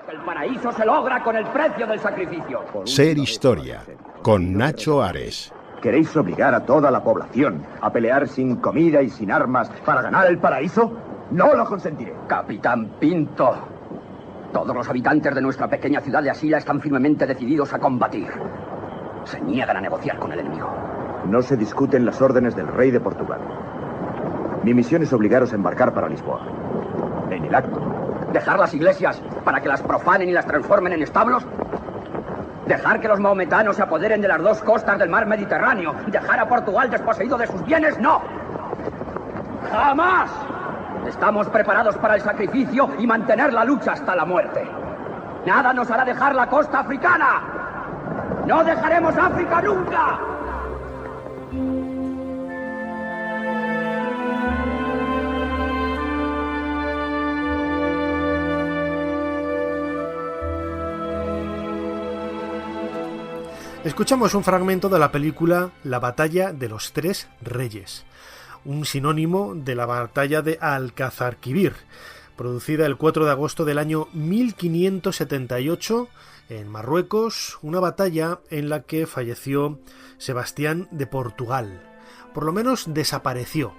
El paraíso se logra con el precio del sacrificio. Ser Historia, con Nacho Ares. ¿Queréis obligar a toda la población a pelear sin comida y sin armas para ganar el paraíso? ¡No lo consentiré! Capitán Pinto, todos los habitantes de nuestra pequeña ciudad de Asila están firmemente decididos a combatir. Se niegan a negociar con el enemigo. No se discuten las órdenes del rey de Portugal. Mi misión es obligaros a embarcar para Lisboa. En el acto. ¿Dejar las iglesias para que las profanen y las transformen en establos? ¿Dejar que los mahometanos se apoderen de las dos costas del mar Mediterráneo? ¿Dejar a Portugal desposeído de sus bienes? ¡No! ¡Jamás! Estamos preparados para el sacrificio y mantener la lucha hasta la muerte. Nada nos hará dejar la costa africana. ¡No dejaremos África nunca! Escuchamos un fragmento de la película La batalla de los tres reyes, un sinónimo de la batalla de Alcazarquivir, producida el 4 de agosto del año 1578 en Marruecos, una batalla en la que falleció Sebastián de Portugal. Por lo menos desapareció.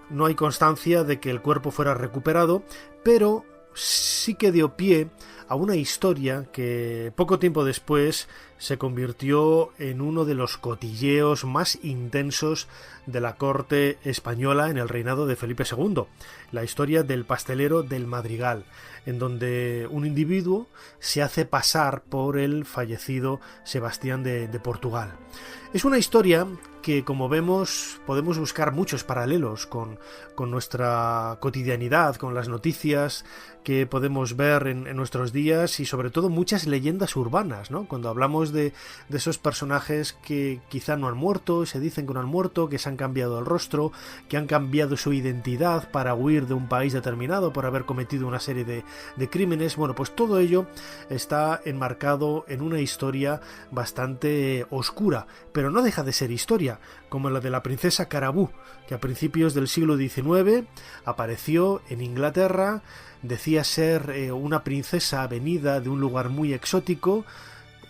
No hay constancia de que el cuerpo fuera recuperado, pero sí que dio pie a una historia que poco tiempo después se convirtió en uno de los cotilleos más intensos de la corte española en el reinado de Felipe II, la historia del pastelero del Madrigal, en donde un individuo se hace pasar por el fallecido Sebastián de Portugal. Es una historia que, como vemos, podemos buscar muchos paralelos con nuestra cotidianidad, con las noticias que podemos ver en nuestros días y sobre todo muchas leyendas urbanas, ¿no? Cuando hablamos de esos personajes que quizá no han muerto, se dicen que no han muerto, que se han cambiado el rostro, que han cambiado su identidad para huir de un país determinado por haber cometido una serie de crímenes. Bueno, pues todo ello está enmarcado en una historia bastante oscura, pero no deja de ser historia, como la de la princesa Carabú, que a principios del siglo XIX apareció en Inglaterra. Decía ser una princesa venida de un lugar muy exótico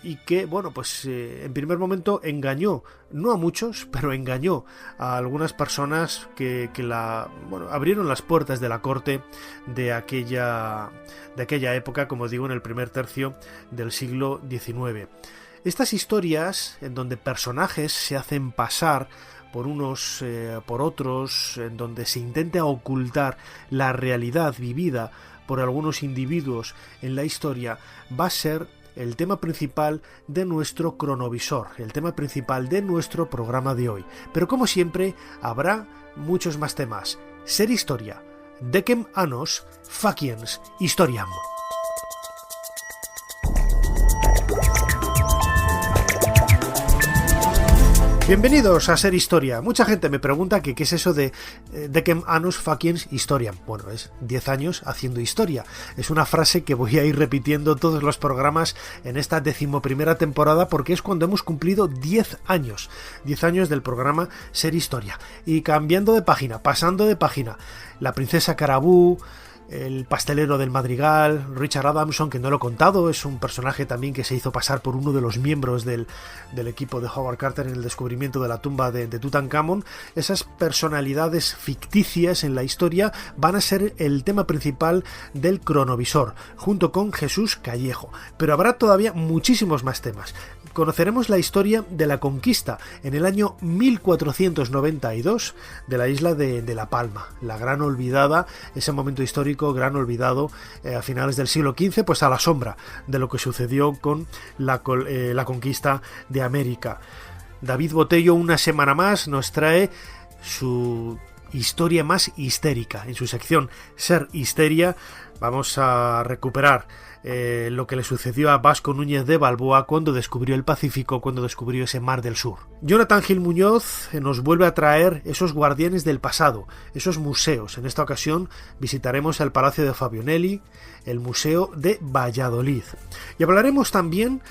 y que, bueno, pues en primer momento engañó, no a muchos, pero engañó a algunas personas que abrieron las puertas de la corte de aquella época, como digo, en el primer tercio del siglo XIX. Estas historias, en donde personajes se hacen pasar por unos por otros, en donde se intenta ocultar la realidad vivida por algunos individuos en la historia, va a ser el tema principal de nuestro cronovisor, el tema principal de nuestro programa de hoy. Pero como siempre, habrá muchos más temas. Ser Historia, decem annos faciens historiam. Bienvenidos a Ser Historia. Mucha gente me pregunta que qué es eso de decem annos faciens historiam. Bueno, es 10 años haciendo historia. Es una frase que voy a ir repitiendo todos los programas en esta 11ª temporada porque es cuando hemos cumplido 10 años. 10 años del programa Ser Historia. Y cambiando de página, pasando de página, la princesa Carabú, el pastelero del Madrigal, Richard Adamson, que no lo he contado, es un personaje también que se hizo pasar por uno de los miembros del equipo de Howard Carter en el descubrimiento de la tumba de Tutankamón. Esas personalidades ficticias en la historia van a ser el tema principal del cronovisor, junto con Jesús Callejo. Pero habrá todavía muchísimos más temas. Conoceremos la historia de la conquista en el año 1492 de la isla de La Palma, la gran olvidada, ese momento histórico gran olvidado a finales del siglo XV, pues a la sombra de lo que sucedió con la conquista de América. David Botello una semana más nos trae su historia más histérica. En su sección Ser Histeria vamos a recuperar lo que le sucedió a Vasco Núñez de Balboa cuando descubrió el Pacífico, cuando descubrió ese Mar del Sur. Jonathan Gil Muñoz nos vuelve a traer esos guardianes del pasado, esos museos. En esta ocasión visitaremos el Palacio de Fabionelli, el Museo de Valladolid. Y hablaremos también,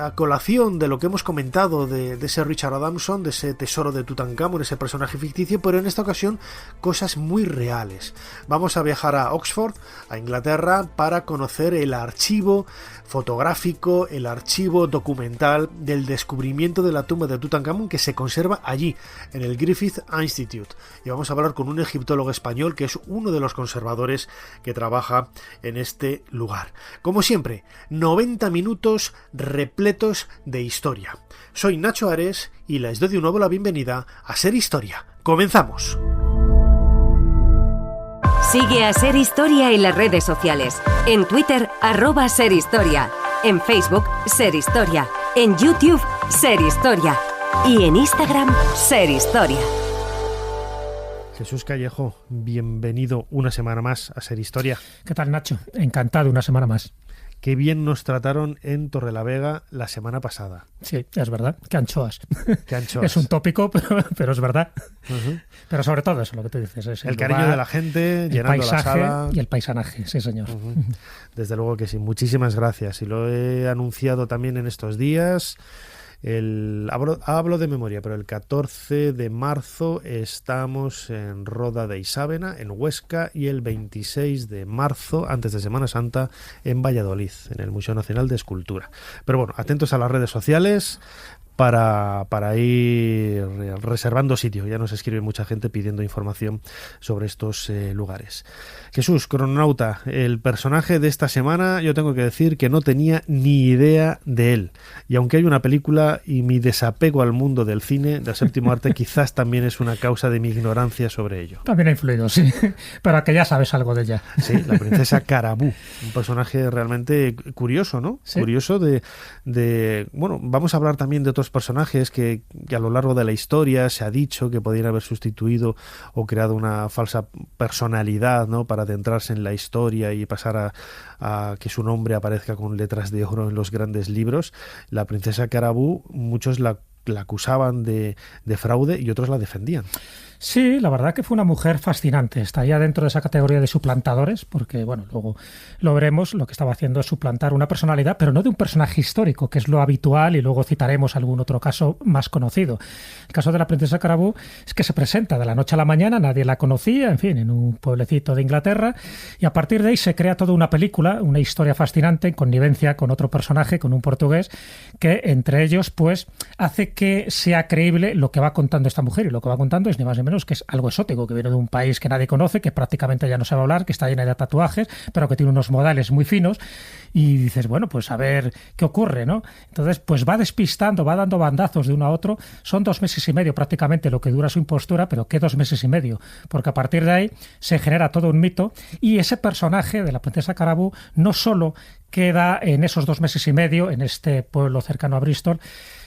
a colación de lo que hemos comentado de ese Richard Adamson, de ese tesoro de Tutankamón, ese personaje ficticio, pero en esta ocasión cosas muy reales. Vamos a viajar a Oxford, a Inglaterra para conocer el archivo fotográfico, el archivo documental del descubrimiento de la tumba de Tutankamón, que se conserva allí, en el Griffith Institute. Y vamos a hablar con un egiptólogo español que es uno de los conservadores que trabaja en este lugar. Como siempre, 90 minutos repletos de historia. Soy Nacho Ares y les doy de nuevo la bienvenida a Ser Historia. ¡Comenzamos! Sigue a Ser Historia en las redes sociales. En Twitter, @SerHistoria. En Facebook, Ser Historia. En YouTube, Ser Historia. Y en Instagram, Ser Historia. Jesús Callejo, bienvenido una semana más a Ser Historia. ¿Qué tal, Nacho? Encantado, una semana más. Qué bien nos trataron en Torrelavega la semana pasada. Sí, es verdad. Qué anchoas. Qué anchoas. Es un tópico, pero es verdad. Uh-huh. Pero sobre todo eso, lo que tú dices. Es el cariño de la gente, llenando la sala. Y el paisanaje, sí, señor. Uh-huh. Desde luego que sí. Muchísimas gracias. Y lo he anunciado también en estos días. Hablo de memoria, pero el 14 de marzo estamos en Roda de Isávena, en Huesca, y el 26 de marzo, antes de Semana Santa, en Valladolid, en el Museo Nacional de Escultura. Pero bueno, atentos a las redes sociales para ir reservando sitio. Ya nos escribe mucha gente pidiendo información sobre estos lugares. Jesús, crononauta, el personaje de esta semana, yo tengo que decir que no tenía ni idea de él. Y aunque hay una película y mi desapego al mundo del cine, del séptimo arte, quizás también es una causa de mi ignorancia sobre ello. También ha influido, sí. Pero que ya sabes algo de ella. Sí, la princesa Carabú. Un personaje realmente curioso, ¿no? Sí. Curioso bueno, vamos a hablar también de otros personajes que a lo largo de la historia se ha dicho que podían haber sustituido o creado una falsa personalidad, ¿no?, para adentrarse en la historia y pasar a que su nombre aparezca con letras de oro en los grandes libros. La princesa Carabú, muchos la acusaban de fraude y otros la defendían. Sí, la verdad que fue una mujer fascinante. Estaría dentro de esa categoría de suplantadores, porque, bueno, luego lo veremos, lo que estaba haciendo es suplantar una personalidad, pero no de un personaje histórico, que es lo habitual, y luego citaremos algún otro caso más conocido. El caso de la princesa Carabú es que se presenta de la noche a la mañana, nadie la conocía, en fin, en un pueblecito de Inglaterra, y a partir de ahí se crea toda una película, una historia fascinante, en connivencia con otro personaje, con un portugués, que entre ellos, pues, hace que sea creíble lo que va contando esta mujer, y lo que va contando es ni más ni menos que es algo exótico, que viene de un país que nadie conoce, que prácticamente ya no sabe hablar, que está llena de tatuajes, pero que tiene unos modales muy finos, y dices, bueno, pues a ver qué ocurre, ¿no? Entonces, pues va despistando, va dando bandazos de uno a otro. Son 2 meses y medio prácticamente lo que dura su impostura, pero ¿qué 2 meses y medio? Porque a partir de ahí se genera todo un mito, y ese personaje de la princesa Carabú no solo queda en esos 2 meses y medio, en este pueblo cercano a Bristol,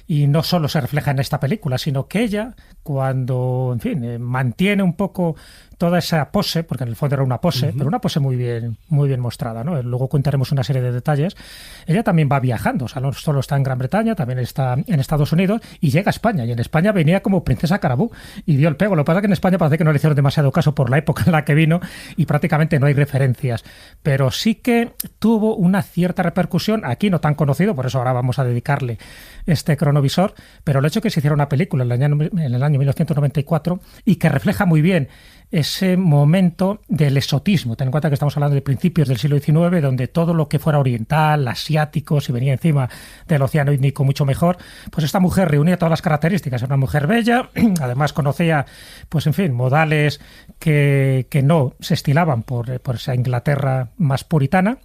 y no solo se refleja en esta película, sino que ella, cuando, en fin, mantiene un poco toda esa pose, porque en el fondo era una pose, uh-huh, pero una pose muy bien mostrada, ¿no? Luego contaremos una serie de detalles. Ella también va viajando, o sea, no solo está en Gran Bretaña, también está en Estados Unidos, y llega a España, y en España venía como princesa Carabú, y dio el pego. Lo que pasa es que en España parece que no le hicieron demasiado caso por la época en la que vino, y prácticamente no hay referencias, pero sí que tuvo una cierta repercusión, aquí no tan conocido, por eso ahora vamos a dedicarle este cronovisor, pero el hecho de que se hiciera una película en el año 1994 y que refleja muy bien ese momento del exotismo. Ten en cuenta que estamos hablando de principios del siglo XIX, donde todo lo que fuera oriental, asiático, si venía encima del Océano Índico mucho mejor, pues esta mujer reunía todas las características. Era una mujer bella, además conocía, pues en fin, modales que no se estilaban por esa Inglaterra más puritana,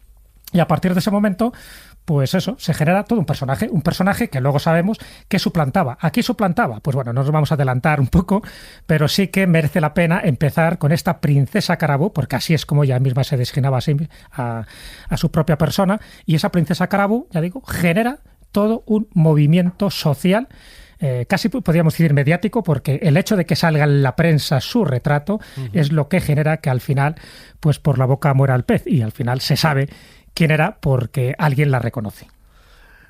y a partir de ese momento, pues eso, se genera todo un personaje que luego sabemos que suplantaba. ¿A quién suplantaba? Pues bueno, no nos vamos a adelantar un poco, pero sí que merece la pena empezar con esta princesa Carabú, porque así es como ella misma se designaba a su propia persona, y esa princesa Carabú, ya digo, genera todo un movimiento social, casi podríamos decir mediático, porque el hecho de que salga en la prensa su retrato es lo que genera que al final, pues por la boca muera el pez, y al final se sabe quién era porque alguien la reconoce.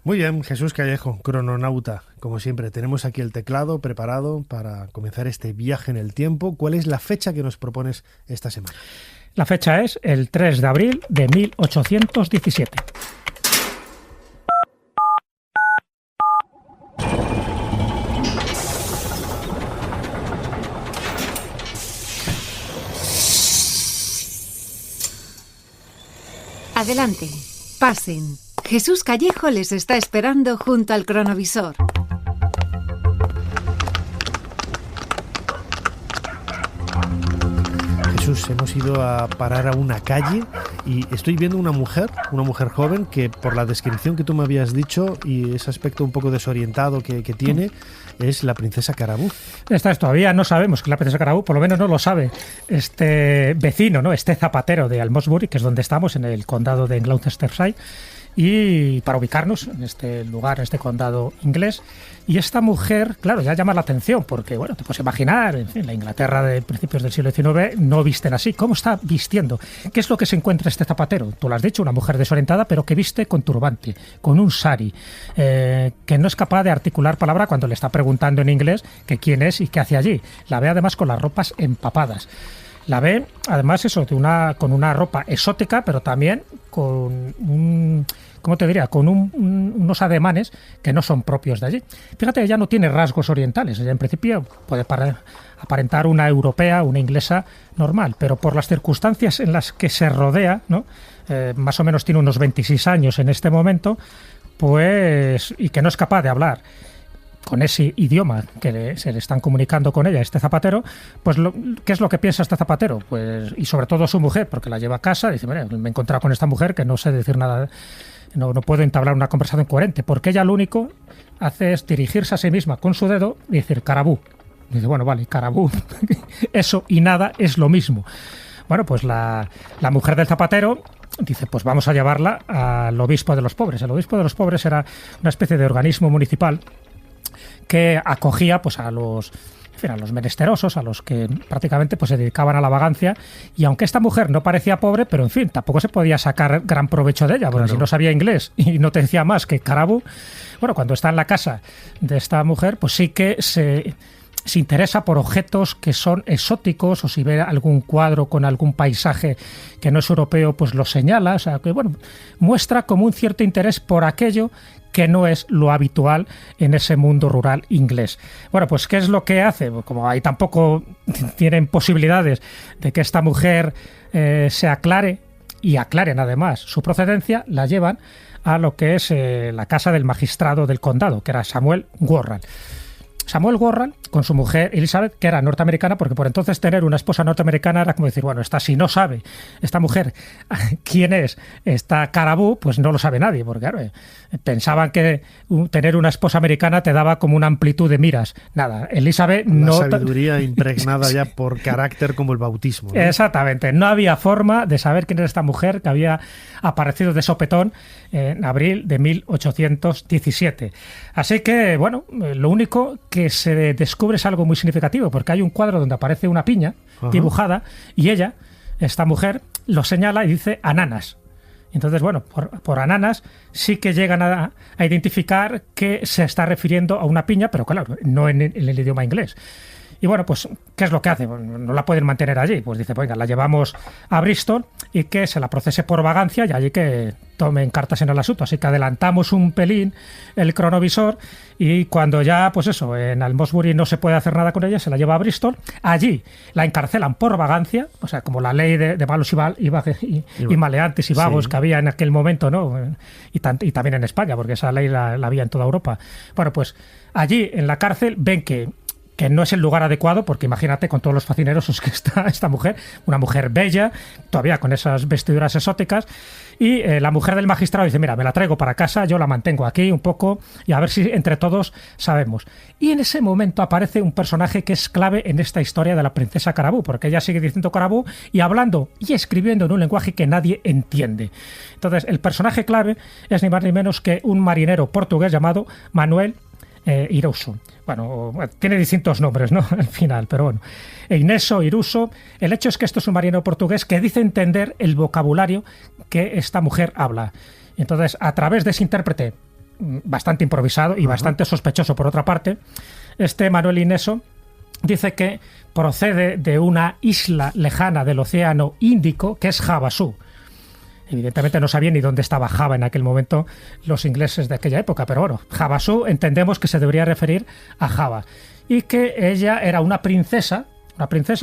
Muy bien, Jesús Callejo, crononauta. Como siempre, tenemos aquí el teclado preparado para comenzar este viaje en el tiempo. ¿Cuál es la fecha que nos propones esta semana? La fecha es el 3 de abril de 1817. Adelante, pasen. Jesús Callejo les está esperando junto al cronovisor. Jesús, hemos ido a parar a una calle y estoy viendo una mujer joven que, por la descripción que tú me habías dicho y ese aspecto un poco desorientado que tiene, es la princesa Carabú. Todavía no sabemos que es la princesa Carabú, por lo menos no lo sabe este vecino, ¿no? Este zapatero de Almosbury, que es donde estamos, en el condado de Gloucestershire. Y para ubicarnos en este lugar, en este condado inglés. Y esta mujer, claro, ya llama la atención porque, bueno, te puedes imaginar, en fin, la Inglaterra de principios del siglo XIX no visten así. ¿Cómo está vistiendo? ¿Qué es lo que se encuentra este zapatero? Tú lo has dicho, una mujer desorientada, pero que viste con turbante, con un sari, que no es capaz de articular palabra cuando le está preguntando en inglés que quién es y qué hace allí. La ve además con las ropas empapadas. La ve, además, con una ropa exótica, pero también con unos ademanes que no son propios de allí. Fíjate, ella no tiene rasgos orientales. Ella, en principio, puede aparentar una europea, una inglesa normal, pero por las circunstancias en las que se rodea, ¿no? Más o menos tiene unos 26 años en este momento, pues, y que no es capaz de hablar con ese idioma que se le están comunicando con ella, este zapatero, pues ¿qué es lo que piensa este zapatero? Pues, y sobre todo su mujer, porque la lleva a casa, dice, mira, me he encontrado con esta mujer que no sé decir nada, no puedo entablar una conversación coherente, porque ella lo único hace es dirigirse a sí misma con su dedo y decir Carabú. Dice, bueno, vale, Carabú, eso y nada es lo mismo. Bueno, pues la mujer del zapatero dice, pues vamos a llevarla al obispo de los pobres. El obispo de los pobres era una especie de organismo municipal que acogía pues a los menesterosos, a los que prácticamente pues se dedicaban a la vagancia, y aunque esta mujer no parecía pobre, pero en fin, tampoco se podía sacar gran provecho de ella, porque si no sabía inglés y no te decía más que Carabú, bueno, cuando está en la casa de esta mujer, pues sí que se interesa por objetos que son exóticos, o si ve algún cuadro con algún paisaje que no es europeo, pues lo señala, o sea, que bueno, muestra como un cierto interés por aquello que no es lo habitual en ese mundo rural inglés. Bueno, pues ¿qué es lo que hace? Como ahí tampoco tienen posibilidades de que esta mujer se aclare, y aclaren además su procedencia, la llevan a lo que es la casa del magistrado del condado, que era Samuel Worrall. Samuel Worrall, con su mujer Elizabeth, que era norteamericana, porque por entonces tener una esposa norteamericana era como decir, bueno, si no sabe esta mujer quién es esta Carabú, pues no lo sabe nadie, porque claro, pensaban que tener una esposa americana te daba como una amplitud de miras. Nada, Elizabeth no... La sabiduría impregnada ya por carácter como el bautismo, ¿no? Exactamente, no había forma de saber quién era esta mujer que había aparecido de sopetón en abril de 1817. Así que, bueno, lo único que se descubre es algo muy significativo, porque hay un cuadro donde aparece una piña dibujada y ella, esta mujer, lo señala y dice ananas. Entonces, bueno, por ananas sí que llegan a identificar que se está refiriendo a una piña, pero claro, no en el idioma inglés. Y bueno, pues, ¿qué es lo que hace? No la pueden mantener allí. Pues dice, venga, la llevamos a Bristol y que se la procese por vagancia y allí que tomen cartas en el asunto. Así que adelantamos un pelín el cronovisor y cuando ya, pues eso, en Almosbury no se puede hacer nada con ella, se la lleva a Bristol. Allí la encarcelan por vagancia, o sea, como la ley de malos y maleantes y vagos, sí, que había en aquel momento, ¿no? Y también en España, porque esa ley la había en toda Europa. Bueno, pues allí en la cárcel ven que no es el lugar adecuado, porque imagínate con todos los facinerosos que está esta mujer, una mujer bella, todavía con esas vestiduras exóticas, y la mujer del magistrado dice, mira, me la traigo para casa, yo la mantengo aquí un poco, y a ver si entre todos sabemos. Y en ese momento aparece un personaje que es clave en esta historia de la princesa Carabú, porque ella sigue diciendo Carabú y hablando y escribiendo en un lenguaje que nadie entiende. Entonces, el personaje clave es ni más ni menos que un marinero portugués llamado Manuel Iruso. Bueno, tiene distintos nombres, ¿no? Al final, pero bueno. Ineso, Iruso. El hecho es que esto es un marinero portugués que dice entender el vocabulario que esta mujer habla. Entonces, a través de ese intérprete bastante improvisado y bastante sospechoso por otra parte, este Manuel Ineso dice que procede de una isla lejana del Océano Índico, que es Havasu. Evidentemente no sabían ni dónde estaba Java en aquel momento los ingleses de aquella época, pero bueno, Havasu entendemos que se debería referir a Java. Y que ella era una princesa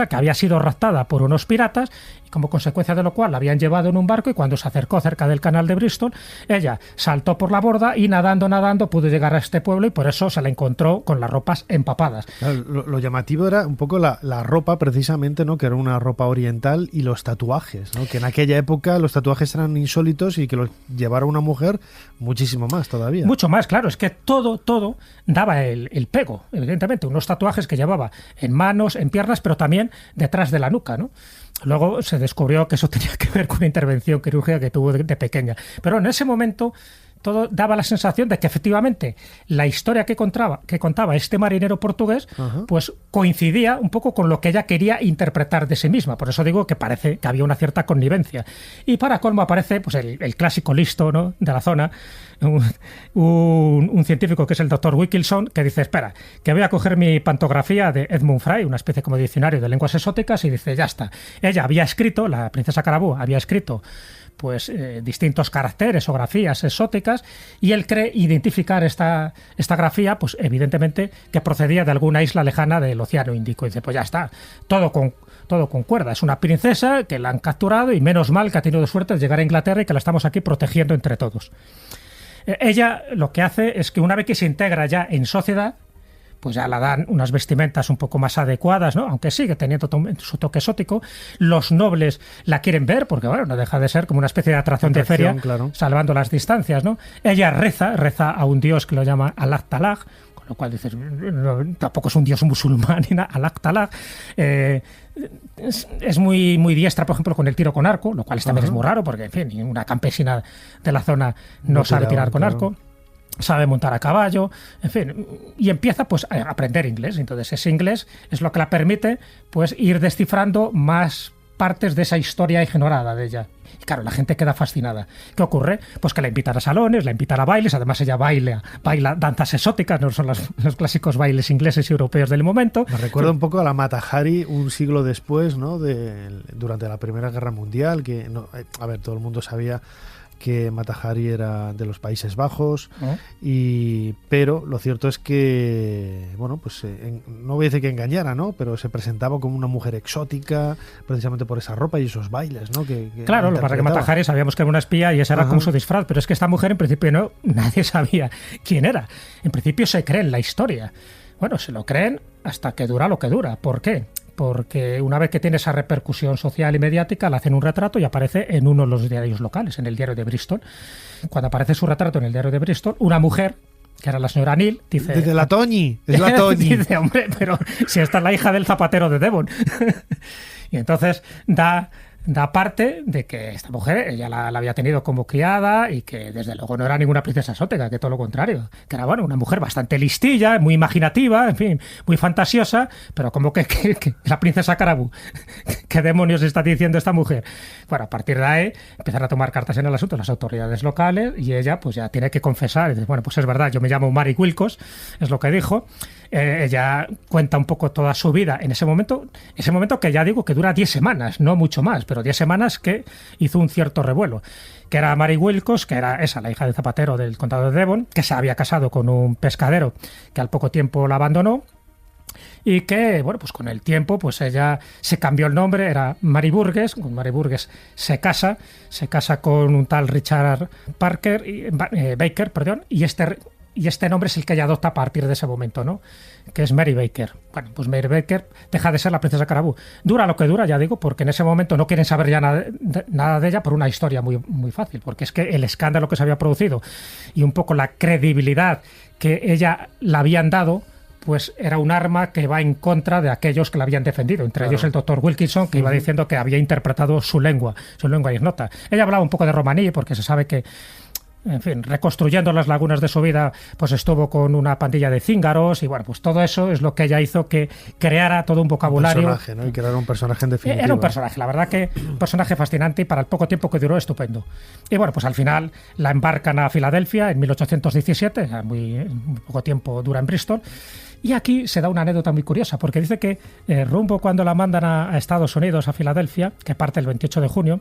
que había sido raptada por unos piratas, como consecuencia de lo cual la habían llevado en un barco y cuando se acercó cerca del canal de Bristol, ella saltó por la borda y nadando pudo llegar a este pueblo y por eso se la encontró con las ropas empapadas. Claro, lo llamativo era un poco la ropa precisamente, ¿no? Que era una ropa oriental y los tatuajes, ¿no? Que en aquella época los tatuajes eran insólitos y que los llevara una mujer muchísimo más todavía. Mucho más, claro, es que todo daba el pego, evidentemente, unos tatuajes que llevaba en manos, en piernas, pero también detrás de la nuca, ¿no? Luego se descubrió que eso tenía que ver con una intervención quirúrgica que tuvo de pequeña. Pero en ese momento todo daba la sensación de que efectivamente la historia que contaba este marinero portugués, pues coincidía un poco con lo que ella quería interpretar de sí misma. Por eso digo que parece que había una cierta connivencia. Y para colmo aparece pues el clásico listo, ¿no?, de la zona, un científico que es el doctor Wilkinson, que dice, espera, que voy a coger mi pantografía de Edmund Fry, una especie como de diccionario de lenguas exóticas, y dice, ya está. Ella había escrito, la princesa Carabú había escrito pues distintos caracteres o grafías exóticas, y él cree identificar esta grafía, pues evidentemente que procedía de alguna isla lejana del Océano Índico. Y dice, pues ya está, todo concuerda. Es una princesa que la han capturado y menos mal que ha tenido suerte de llegar a Inglaterra y que la estamos aquí protegiendo entre todos. Ella lo que hace es que una vez que se integra ya en sociedad, pues ya la dan unas vestimentas un poco más adecuadas, ¿no? Aunque sigue teniendo su toque exótico. Los nobles la quieren ver porque, bueno, no deja de ser como una especie de atracción de feria, claro, salvando las distancias, ¿no? Ella reza a un dios que lo llama Alak Talag, con lo cual dices, no, tampoco es un dios musulmán, ni nada, Alak Talag. Es muy diestra, por ejemplo, con el tiro con arco, lo cual también es muy raro porque, en fin, una campesina de la zona no sabe tirar con arco. Sabe montar a caballo, en fin, y empieza pues a aprender inglés. Entonces ese inglés es lo que la permite pues ir descifrando más partes de esa historia ignorada de ella. Y claro, la gente queda fascinada. ¿Qué ocurre? Pues que la invitan a salones, la invitan a bailes, además ella baila danzas exóticas, no son los clásicos bailes ingleses y europeos del momento. Me recuerda un poco a la Mata Hari un siglo después, ¿no? Durante la Primera Guerra Mundial, que no, a ver, todo el mundo sabía que Mata Hari era de los Países Bajos, pero lo cierto es que, bueno, pues no voy a decir que engañara, ¿no? Pero se presentaba como una mujer exótica precisamente por esa ropa y esos bailes, ¿no? Claro, lo que pasa es que Mata Hari sabíamos que era una espía y ese era como su disfraz, pero es que esta mujer en principio nadie sabía quién era. En principio se cree en la historia. Bueno, se lo creen hasta que dura lo que dura. ¿Por qué? Porque una vez que tiene esa repercusión social y mediática, le hacen un retrato y aparece en uno de los diarios locales, en el diario de Bristol. Cuando aparece su retrato en el diario de Bristol, una mujer, que era la señora Neal, dice... Desde la Toñi, es la Toñi. Dice, hombre, pero si esta es la hija del zapatero de Devon. Y entonces da parte de que esta mujer ella la había tenido como criada y que desde luego no era ninguna princesa exótica, que todo lo contrario, que era, bueno, una mujer bastante listilla, muy imaginativa, en fin, muy fantasiosa, pero como que la princesa Carabú, ¿qué demonios está diciendo esta mujer? Bueno, a partir de ahí empiezan a tomar cartas en el asunto las autoridades locales y ella pues ya tiene que confesar, y dice, bueno, pues es verdad, yo me llamo Mary Wilcox, es lo que dijo. Ella cuenta un poco toda su vida en ese momento que ya digo que dura 10 semanas, no mucho más, pero 10 semanas que hizo un cierto revuelo, que era Mary Wilcox, que era esa, la hija del zapatero del condado de Devon, que se había casado con un pescadero que al poco tiempo la abandonó, y que, bueno, pues con el tiempo pues ella se cambió el nombre, era Mary Burgess. Con Mary Burgess se casa con un tal Richard Baker, y este nombre es el que ella adopta a partir de ese momento, ¿no? Que es Mary Baker. Bueno, pues Mary Baker deja de ser la princesa Carabú. Dura lo que dura, ya digo, porque en ese momento no quieren saber ya nada de ella por una historia muy, muy fácil, porque es que el escándalo que se había producido y un poco la credibilidad que ella le habían dado, pues era un arma que va en contra de aquellos que la habían defendido, entre ellos el doctor Wilkinson, que iba diciendo que había interpretado su lengua ignota. Ella hablaba un poco de romaní, porque se sabe que, en fin, reconstruyendo las lagunas de su vida, pues estuvo con una pandilla de cíngaros y bueno, pues todo eso es lo que ella hizo que creara todo un vocabulario. Un personaje, ¿no? Y creara un personaje en definitiva. Era un personaje, la verdad que un personaje fascinante y para el poco tiempo que duró, estupendo. Y bueno, pues al final la embarcan a Filadelfia en 1817, muy poco tiempo dura en Bristol. Y aquí se da una anécdota muy curiosa, porque dice que rumbo cuando la mandan a Estados Unidos, a Filadelfia, que parte el 28 de junio,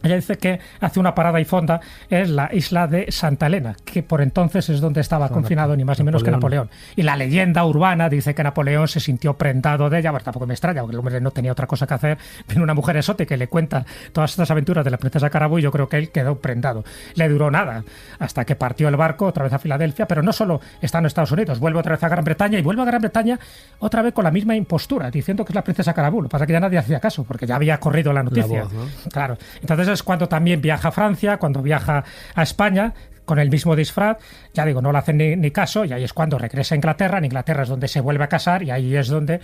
Ella dice que hace una parada y fonda en la isla de Santa Elena, que por entonces es donde estaba confinado ni más ni menos que Napoleón. Y la leyenda urbana dice que Napoleón se sintió prendado de ella. Bueno, tampoco me extraña, porque el hombre no tenía otra cosa que hacer. Viene una mujer exótica y le cuenta todas estas aventuras de la princesa Carabú, y yo creo que él quedó prendado. Le duró nada, hasta que partió el barco otra vez a Filadelfia, pero no solo está en Estados Unidos, vuelve otra vez a Gran Bretaña, y vuelve a Gran Bretaña otra vez con la misma impostura, diciendo que es la princesa Carabú. Lo que pasa es que ya nadie hacía caso, porque ya había corrido la noticia. La voz, ¿no? Claro. Entonces es cuando también viaja a Francia, cuando viaja a España, con el mismo disfraz, ya digo, no le hacen ni caso, y ahí es cuando regresa a Inglaterra. En Inglaterra es donde se vuelve a casar, y ahí es donde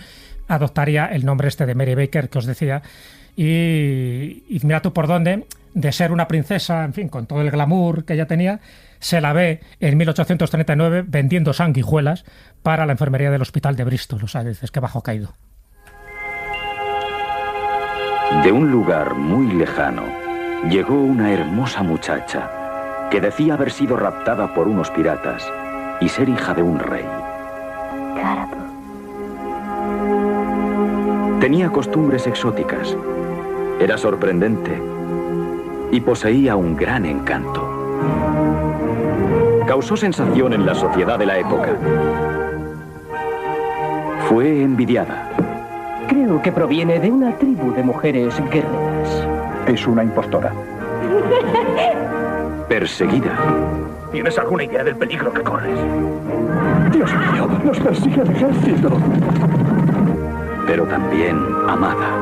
adoptaría el nombre este de Mary Baker que os decía. Y mira tú por dónde, de ser una princesa, en fin, con todo el glamour que ella tenía, se la ve en 1839 vendiendo sanguijuelas para la enfermería del hospital de Bristol. O sea, dices que bajo caído. De un lugar muy lejano llegó una hermosa muchacha que decía haber sido raptada por unos piratas y ser hija de un rey. Carabú. Tenía costumbres exóticas, era sorprendente y poseía un gran encanto. Causó sensación en la sociedad de la época. Fue envidiada. Creo que proviene de una tribu de mujeres guerreras. Es una impostora. Perseguida. ¿Tienes alguna idea del peligro que corres? Dios mío, nos persigue el ejército. Pero también amada.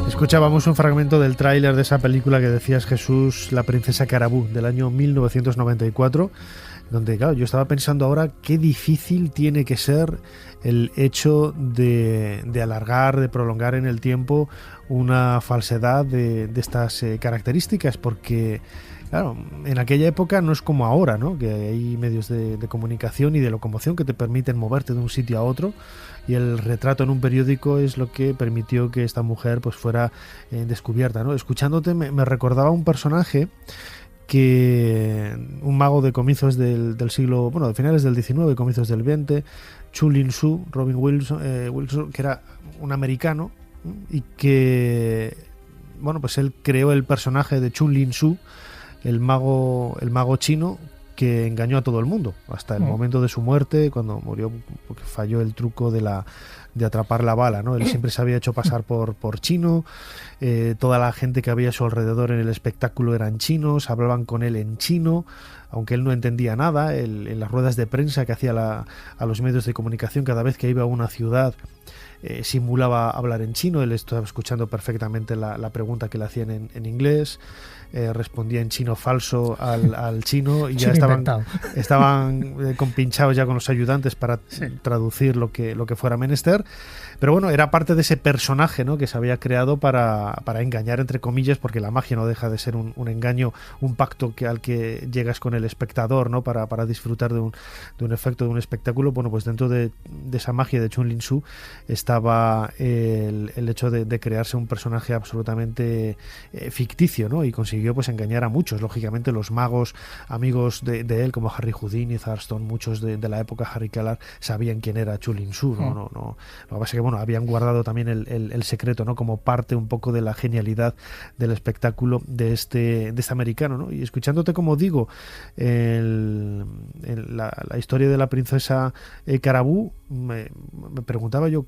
Escuchábamos un fragmento del tráiler de esa película que decías, Jesús, La princesa Carabú, del año 1994, donde, claro, yo estaba pensando ahora qué difícil tiene que ser el hecho de alargar, de prolongar en el tiempo una falsedad de estas características, porque, claro, en aquella época no es como ahora, ¿no? Que hay medios de comunicación y de locomoción que te permiten moverte de un sitio a otro, y el retrato en un periódico es lo que permitió que esta mujer pues fuera descubierta, ¿no? Escuchándote me recordaba un personaje un mago de comienzos del siglo, bueno, de finales del XIX, comienzos del XX, Chu Lin Su, Robin Wilson, que era un americano y que, bueno, pues él creó el personaje de Chu Lin Su, el mago chino, que engañó a todo el mundo hasta el momento de su muerte, cuando murió porque falló el truco de atrapar la bala, ¿no? Él siempre se había hecho pasar por chino, toda la gente que había a su alrededor en el espectáculo eran chinos, hablaban con él en chino, aunque él no entendía nada. En las ruedas de prensa que hacía a los medios de comunicación, cada vez que iba a una ciudad simulaba hablar en chino. Él estaba escuchando perfectamente la pregunta que le hacían en inglés, respondía en chino falso al chino, y ya estaban compinchados ya con los ayudantes para traducir lo que fuera menester. Pero bueno, era parte de ese personaje, ¿no?, que se había creado para engañar, entre comillas, porque la magia no deja de ser un engaño, un pacto al que llegas con el espectador, ¿no?, para disfrutar de un efecto, de un espectáculo. Bueno, pues dentro de esa magia de Chu Lin Su estaba el hecho de crearse un personaje absolutamente ficticio, ¿no?, y consiguió pues engañar a muchos. Lógicamente los magos amigos de él, como Harry Houdini, Thurston, muchos de la época, Harry Kellar, sabían quién era Chu Lin Su, ¿no? Lo que pasa es que, bueno, habían guardado también el secreto, ¿no?, como parte un poco de la genialidad del espectáculo de este americano, ¿no? Y escuchándote, como digo, la historia de la princesa Carabú, me preguntaba yo,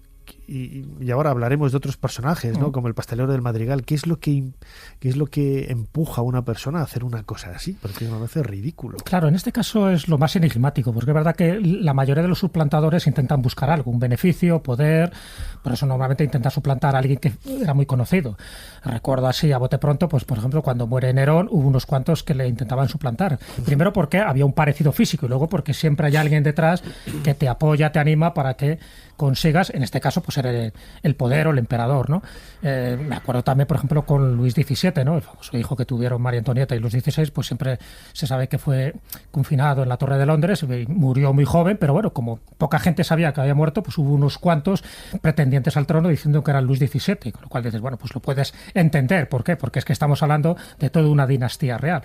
y ahora hablaremos de otros personajes, ¿no?, como el pastelero del Madrigal. ¿Qué es lo que empuja a una persona a hacer una cosa así? Porque me parece ridículo. Claro, en este caso es lo más enigmático, porque es verdad que la mayoría de los suplantadores intentan buscar algo, un beneficio, poder. Por eso normalmente intentan suplantar a alguien que era muy conocido. Recuerdo así a bote pronto, pues por ejemplo, cuando muere Nerón, hubo unos cuantos que le intentaban suplantar. Primero porque había un parecido físico, y luego porque siempre hay alguien detrás que te apoya, te anima para que consigas, en este caso, caso pues era el poder o el emperador, ¿no? Me acuerdo también, por ejemplo, con Luis XVII, ¿no? El famoso hijo que tuvieron María Antonieta y Luis XVI, pues siempre se sabe que fue confinado en la Torre de Londres, murió muy joven, pero bueno, como poca gente sabía que había muerto, pues hubo unos cuantos pretendientes al trono diciendo que era Luis XVII, con lo cual dices, bueno, pues lo puedes entender. ¿Por qué? Porque es que estamos hablando de toda una dinastía real.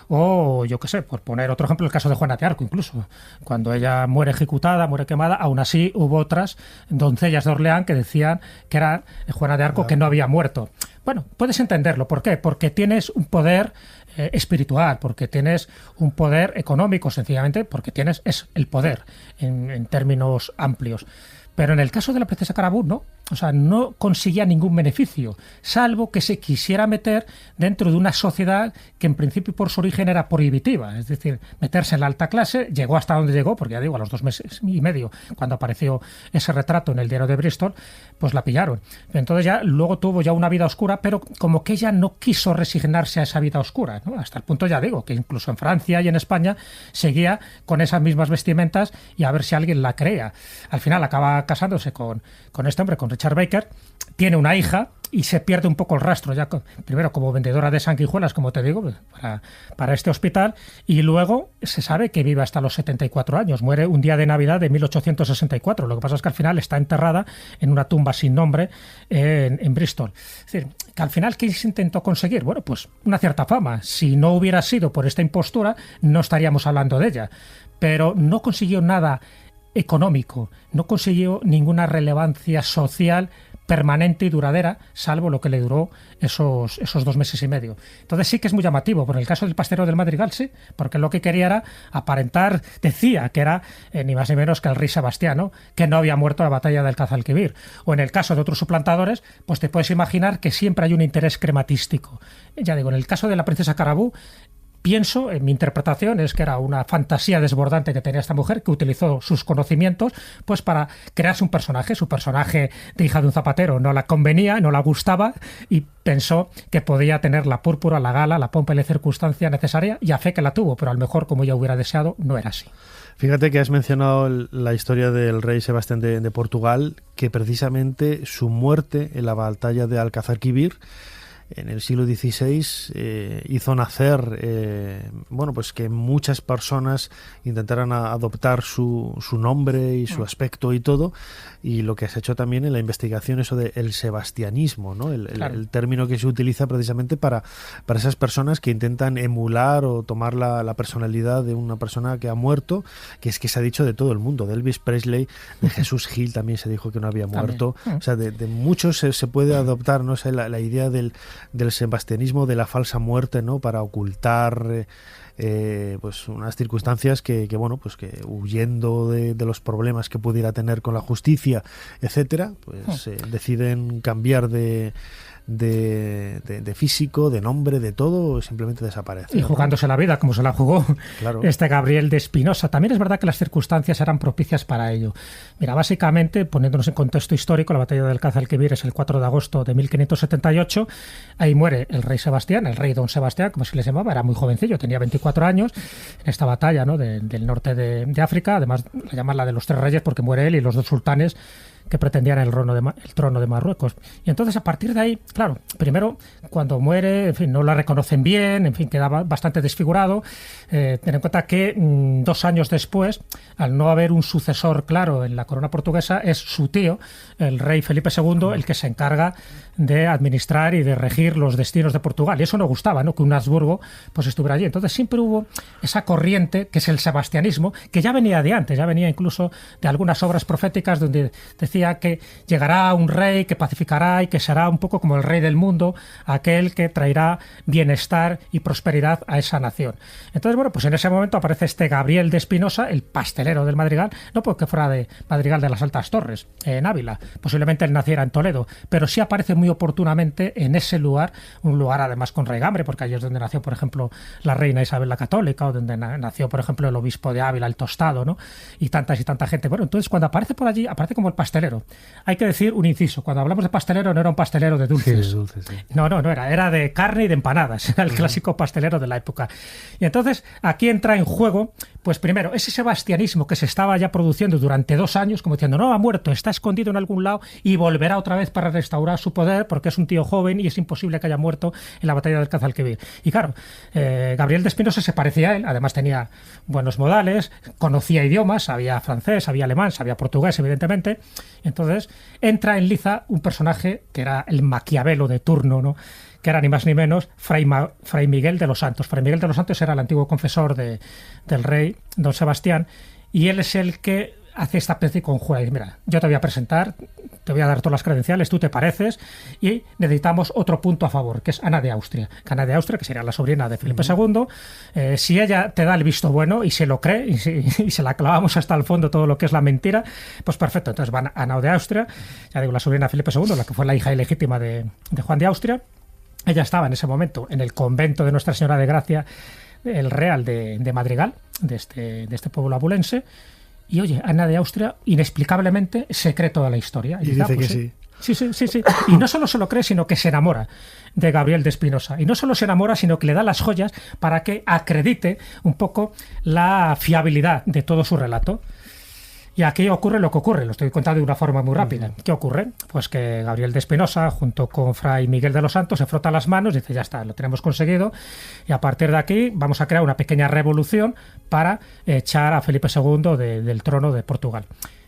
O, yo qué sé, por poner otro ejemplo, el caso de Juana de Arco, incluso. Cuando ella muere ejecutada, muere quemada, aún así hubo otras doncellas de Orleán que decían que era Juana de Arco que no había muerto. Bueno, puedes entenderlo. ¿Por qué? Porque tienes un poder espiritual, porque tienes un poder económico, sencillamente porque tienes el poder en términos amplios. Pero en el caso de la princesa Carabú, no. O sea, no conseguía ningún beneficio, salvo que se quisiera meter dentro de una sociedad que en principio por su origen era prohibitiva, es decir, meterse en la alta clase. Llegó hasta donde llegó, porque ya digo, a los 2 meses y medio, cuando apareció ese retrato en el diario de Bristol, pues la pillaron. Entonces ya luego tuvo ya una vida oscura, pero como que ella no quiso resignarse a esa vida oscura, ¿no? Hasta el punto, ya digo, que incluso en Francia y en España seguía con esas mismas vestimentas y a ver si alguien la creía. Al final acaba casándose con este hombre, con Richard Baker, tiene una hija y se pierde un poco el rastro, ya primero como vendedora de sanguijuelas, como te digo, para este hospital, y luego se sabe que vive hasta los 74 años, muere un día de Navidad de 1864, lo que pasa es que al final está enterrada en una tumba sin nombre en Bristol. Es decir, que al final, ¿qué se intentó conseguir? Bueno, pues una cierta fama. Si no hubiera sido por esta impostura, no estaríamos hablando de ella, pero no consiguió nada económico, no consiguió ninguna relevancia social permanente y duradera, salvo lo que le duró esos 2 meses y medio. Entonces sí que es muy llamativo. Por el caso del pastelero del Madrigal, sí, porque lo que quería era aparentar, decía que era ni más ni menos que el rey Sebastiano, que no había muerto en la batalla del Guadalquivir. O en el caso de otros suplantadores, pues te puedes imaginar que siempre hay un interés crematístico. Ya digo, en el caso de la princesa Carabú, pienso, en mi interpretación, es que era una fantasía desbordante que tenía esta mujer, que utilizó sus conocimientos pues para crearse un personaje. Su personaje de hija de un zapatero no la convenía, no la gustaba, y pensó que podía tener la púrpura, la gala, la pompa y la circunstancia necesaria, y a fe que la tuvo, pero a lo mejor, como ella hubiera deseado, no era así. Fíjate que has mencionado la historia del rey Sebastián de Portugal, que precisamente su muerte en la batalla de Alcázar-Quibir en el siglo XVI hizo nacer, bueno, pues que muchas personas intentaran adoptar su nombre y su aspecto y todo, y lo que has hecho también en la investigación, eso de el sebastianismo, ¿no? El término que se utiliza precisamente para esas personas que intentan emular o tomar la personalidad de una persona que ha muerto, que es que se ha dicho de todo el mundo, de Elvis Presley, de Jesús Gil también se dijo que no había muerto, o sea, de muchos se puede adoptar, no sé, la idea del sebastianismo, de la falsa muerte, ¿no? Para ocultar pues unas circunstancias que bueno, pues que huyendo de los problemas que pudiera tener con la justicia, etcétera, pues deciden cambiar de físico, de nombre, de todo, simplemente desaparece. Y jugándose la vida como se la jugó este Gabriel de Espinosa. También es verdad que las circunstancias eran propicias para ello. Mira, básicamente, poniéndonos en contexto histórico, la batalla del Guadalquivir es el 4 de agosto de 1578. Ahí muere el rey Sebastián, el rey don Sebastián, como se les llamaba, era muy jovencillo, tenía 24 años, en esta batalla, ¿no? del norte de África. Además, la llaman la de los 3 reyes porque muere él y los 2 sultanes que pretendían el trono de Marruecos. Y entonces, a partir de ahí, claro, primero, cuando muere, en fin, no la reconocen bien, en fin, quedaba bastante desfigurado. Ten en cuenta que 2 años después, al no haber un sucesor claro en la corona portuguesa, es su tío, el rey Felipe II, el que se encarga de administrar y de regir los destinos de Portugal. Y eso no gustaba, ¿no? Que un Habsburgo pues estuviera allí. Entonces siempre hubo esa corriente, que es el sebastianismo, que ya venía de antes, ya venía incluso de algunas obras proféticas donde decía que llegará un rey que pacificará y que será un poco como el rey del mundo, aquel que traerá bienestar y prosperidad a esa nación. Entonces, bueno, pues en ese momento aparece este Gabriel de Espinosa, el pastelero del Madrigal, no porque fuera de Madrigal de las Altas Torres, en Ávila, posiblemente él naciera en Toledo, pero sí aparece muy oportunamente en ese lugar, un lugar además con raigambre, porque allí es donde nació, por ejemplo, la reina Isabel la Católica, o donde nació, por ejemplo, el obispo de Ávila, el Tostado, ¿no? Y tanta gente. Bueno, entonces cuando aparece por allí, aparece como el pastelero, pastelero. Hay que decir un inciso, cuando hablamos de pastelero no era un pastelero de dulces. Sí, de dulces, sí. No era de carne y de empanadas, era el clásico pastelero de la época. Y entonces aquí entra en juego, pues primero, ese sebastianismo que se estaba ya produciendo durante 2 años, como diciendo, no, ha muerto, está escondido en algún lado y volverá otra vez para restaurar su poder, porque es un tío joven y es imposible que haya muerto en la batalla del Guadalquivir. Y claro, Gabriel de Espinosa se parecía a él, además tenía buenos modales, conocía idiomas, sabía francés, sabía alemán, sabía portugués, evidentemente. Entonces entra en liza un personaje que era el Maquiavelo de turno, ¿no? Que era ni más ni menos Fray Miguel de los Santos. Fray Miguel de los Santos era el antiguo confesor del rey don Sebastián, y él es el que hace esta especie de conjura. Mira, yo te voy a presentar, te voy a dar todas las credenciales, tú te pareces, y necesitamos otro punto a favor, que es Ana de Austria. Ana de Austria, que sería la sobrina de Felipe II, si ella te da el visto bueno y se lo cree, y se la clavamos hasta el fondo todo lo que es la mentira, pues perfecto. Entonces van a Ana de Austria, ya digo, la sobrina de Felipe II, la que fue la hija ilegítima de Juan de Austria. Ella estaba en ese momento en el convento de Nuestra Señora de Gracia, el Real de Madrigal, de este pueblo abulense. Y oye, Ana de Austria, inexplicablemente, se cree toda la historia. Y dice que sí. Sí. Y no solo se lo cree, sino que se enamora de Gabriel de Espinosa. Y no solo se enamora, sino que le da las joyas para que acredite un poco la fiabilidad de todo su relato. Y aquí ocurre lo que ocurre, lo estoy contando de una forma muy rápida. ¿Qué ocurre? Pues que Gabriel de Espinosa, junto con Fray Miguel de los Santos, se frota las manos y dice, ya está, lo tenemos conseguido, y a partir de aquí vamos a crear una pequeña revolución para echar a Felipe II del trono de Portugal.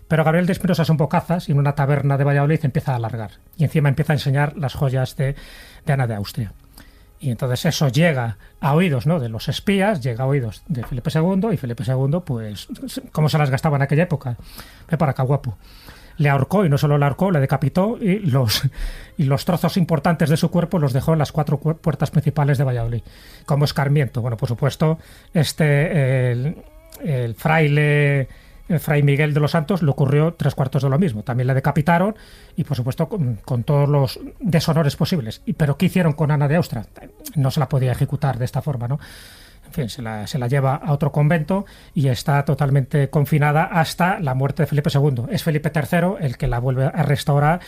Pero Gabriel de Espinosa es un bocazas y en una taberna de Valladolid empieza a alargar. Y encima empieza a enseñar las joyas de Ana de Austria. Y entonces eso llega a oídos, ¿no?, de los espías, llega a oídos de Felipe II, y Felipe II, pues, ¿cómo se las gastaba en aquella época? Ve para acá, guapo. Le ahorcó, y no solo le ahorcó, le decapitó, y los trozos importantes de su cuerpo los dejó en las 4 puertas principales de Valladolid, como escarmiento. Bueno, por supuesto, el Fray Miguel de los Santos le ocurrió 3/4 de lo mismo. También le decapitaron y, por supuesto, con todos los deshonores posibles. Pero ¿qué hicieron con Ana de Austria? No se la podía ejecutar de esta forma, ¿no? En fin, se la lleva a otro convento y está totalmente confinada hasta la muerte de Felipe II. Es Felipe III el que la vuelve a restaurar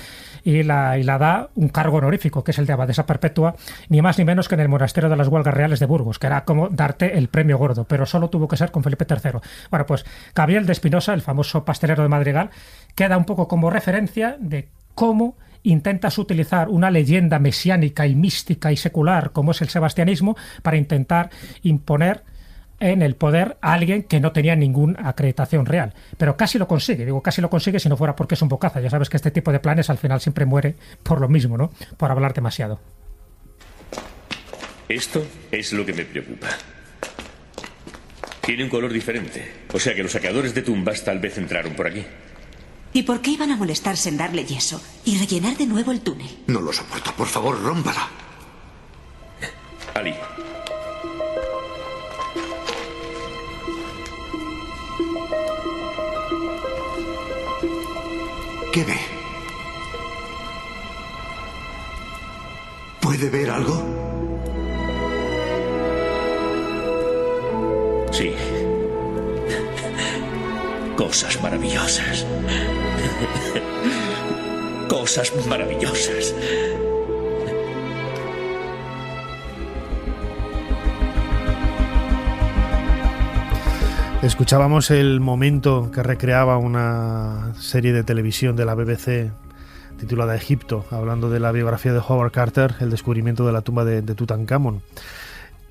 y la da un cargo honorífico, que es el de abadesa perpetua, ni más ni menos que en el monasterio de las Huelgas Reales de Burgos, que era como darte el premio gordo, pero solo tuvo que ser con Felipe III. Bueno, pues Gabriel de Espinosa, el famoso pastelero de Madrigal, queda un poco como referencia de cómo intentas utilizar una leyenda mesiánica y mística y secular como es el sebastianismo para intentar imponer en el poder a alguien que no tenía ninguna acreditación real. Pero casi lo consigue, digo casi lo consigue si no fuera porque es un bocaza. Ya sabes que este tipo de planes al final siempre muere por lo mismo, ¿no? Por hablar demasiado. Esto es lo que me preocupa. Tiene un color diferente, o sea que los saqueadores de tumbas tal vez entraron por aquí. ¿Y por qué iban a molestarse en darle yeso y rellenar de nuevo el túnel? No lo soporto, por favor, rómpala. Ali. ¿Qué ve? ¿Puede ver algo? Sí. Cosas maravillosas. Cosas maravillosas. Escuchábamos el momento que recreaba una serie de televisión de la BBC titulada Egipto, hablando de la biografía de Howard Carter, el descubrimiento de la tumba de Tutankamón,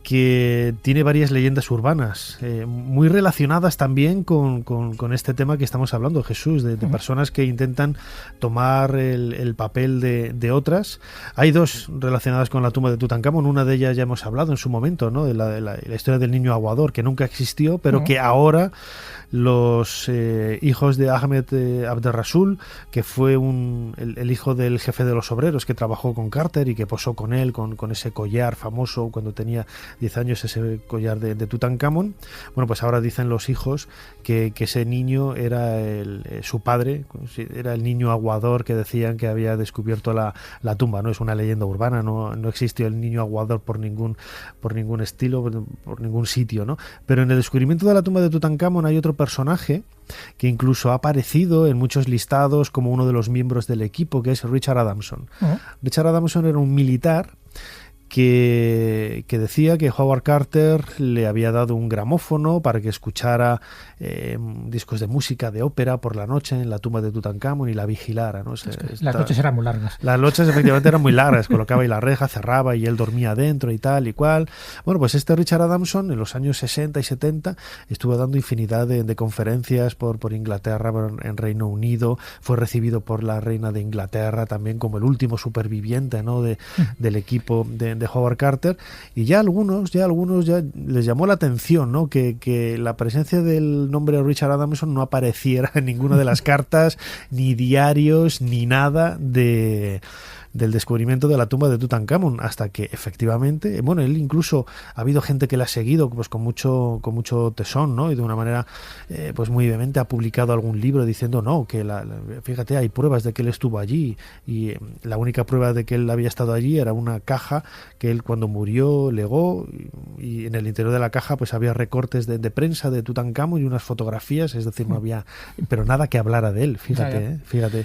que tiene varias leyendas urbanas, muy relacionadas también con este tema que estamos hablando, Jesús, de personas que intentan tomar el papel de otras. Hay 2 relacionadas con la tumba de Tutankamón, una de ellas ya hemos hablado en su momento, ¿no?, de la historia del niño aguador, que nunca existió, pero que ahora los hijos de Ahmed Abderrasul, que fue el hijo del jefe de los obreros que trabajó con Carter y que posó con él con ese collar famoso cuando tenía 10 años ese collar de Tutankamón. Bueno, pues ahora dicen los hijos que ese niño era su padre, era el niño aguador que decían que había descubierto la tumba, ¿no? Es una leyenda urbana, no existió el niño aguador por ningún estilo, por ningún sitio, ¿no? Pero en el descubrimiento de la tumba de Tutankamón hay otro personaje que incluso ha aparecido en muchos listados como uno de los miembros del equipo, que es Richard Adamson. Richard Adamson era un militar que decía que Howard Carter le había dado un gramófono para que escuchara discos de música, de ópera por la noche en la tumba de Tutankamón y la vigilara, ¿no? Las noches eran muy largas. Las noches efectivamente eran muy largas, colocaba ahí la reja, cerraba y él dormía dentro y tal y cual. Bueno, pues este Richard Adamson en los años 60 y 70 estuvo dando infinidad de conferencias por Inglaterra, en Reino Unido, fue recibido por la reina de Inglaterra también como el último superviviente, ¿no? del equipo de Howard Carter, y ya algunos ya les llamó la atención, ¿no? que la presencia del nombre Richard Adamson no apareciera en ninguna de las cartas, ni diarios, ni nada del descubrimiento de la tumba de Tutankamón, hasta que efectivamente, bueno, él incluso ha habido gente que le ha seguido pues con mucho tesón, ¿no? Y de una manera pues muy vehemente ha publicado algún libro diciendo no, que fíjate, hay pruebas de que él estuvo allí, y la única prueba de que él había estado allí era una caja que él cuando murió legó, y en el interior de la caja pues había recortes de prensa de Tutankamón y unas fotografías, es decir, no había, pero nada que hablara de él, fíjate, fíjate.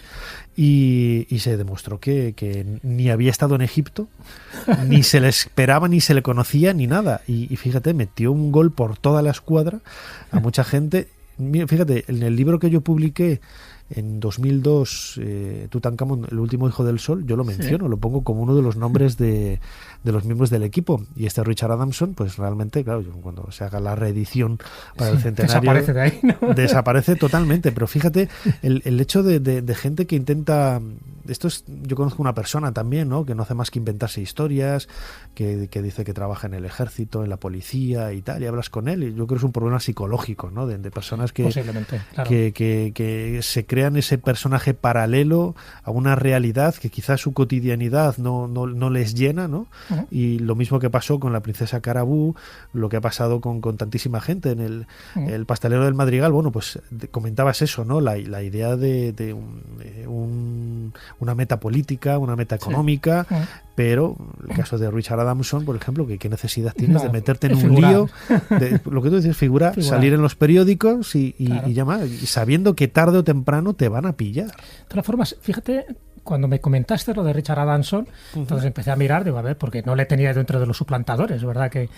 Y se demostró que ni había estado en Egipto, ni se le esperaba, ni se le conocía, ni nada. Y fíjate, metió un gol por toda la escuadra a mucha gente. Fíjate, en el libro que yo publiqué en 2002, Tutankamón, el último hijo del sol, yo lo menciono, lo pongo como uno de los nombres de los miembros del equipo. Y este Richard Adamson, pues realmente, claro, cuando se haga la reedición para el centenario, desaparece de ahí, ¿no? Desaparece totalmente. Pero fíjate, el hecho de gente que intenta... yo conozco una persona también, ¿no? Que no hace más que inventarse historias, que dice que trabaja en el ejército, en la policía y tal, y hablas con él, y yo creo que es un problema psicológico, ¿no? De personas que, claro, que se crean ese personaje paralelo a una realidad que quizás su cotidianidad no les llena, ¿no? Y lo mismo que pasó con la princesa Carabú, lo que ha pasado con tantísima gente en el pastelero del Madrigal. Bueno, pues comentabas eso, ¿no? La idea de una meta política, una meta económica, pero el caso de Richard Adamson, por ejemplo, ¿qué necesidad tienes de meterte en un lío? Lo que tú dices, figurar, salir en los periódicos y llamar, y sabiendo que tarde o temprano te van a pillar. De todas formas, fíjate, cuando me comentaste lo de Richard Adamson, entonces empecé a mirar, digo, a ver, porque no le tenía dentro de los suplantadores, ¿verdad? Que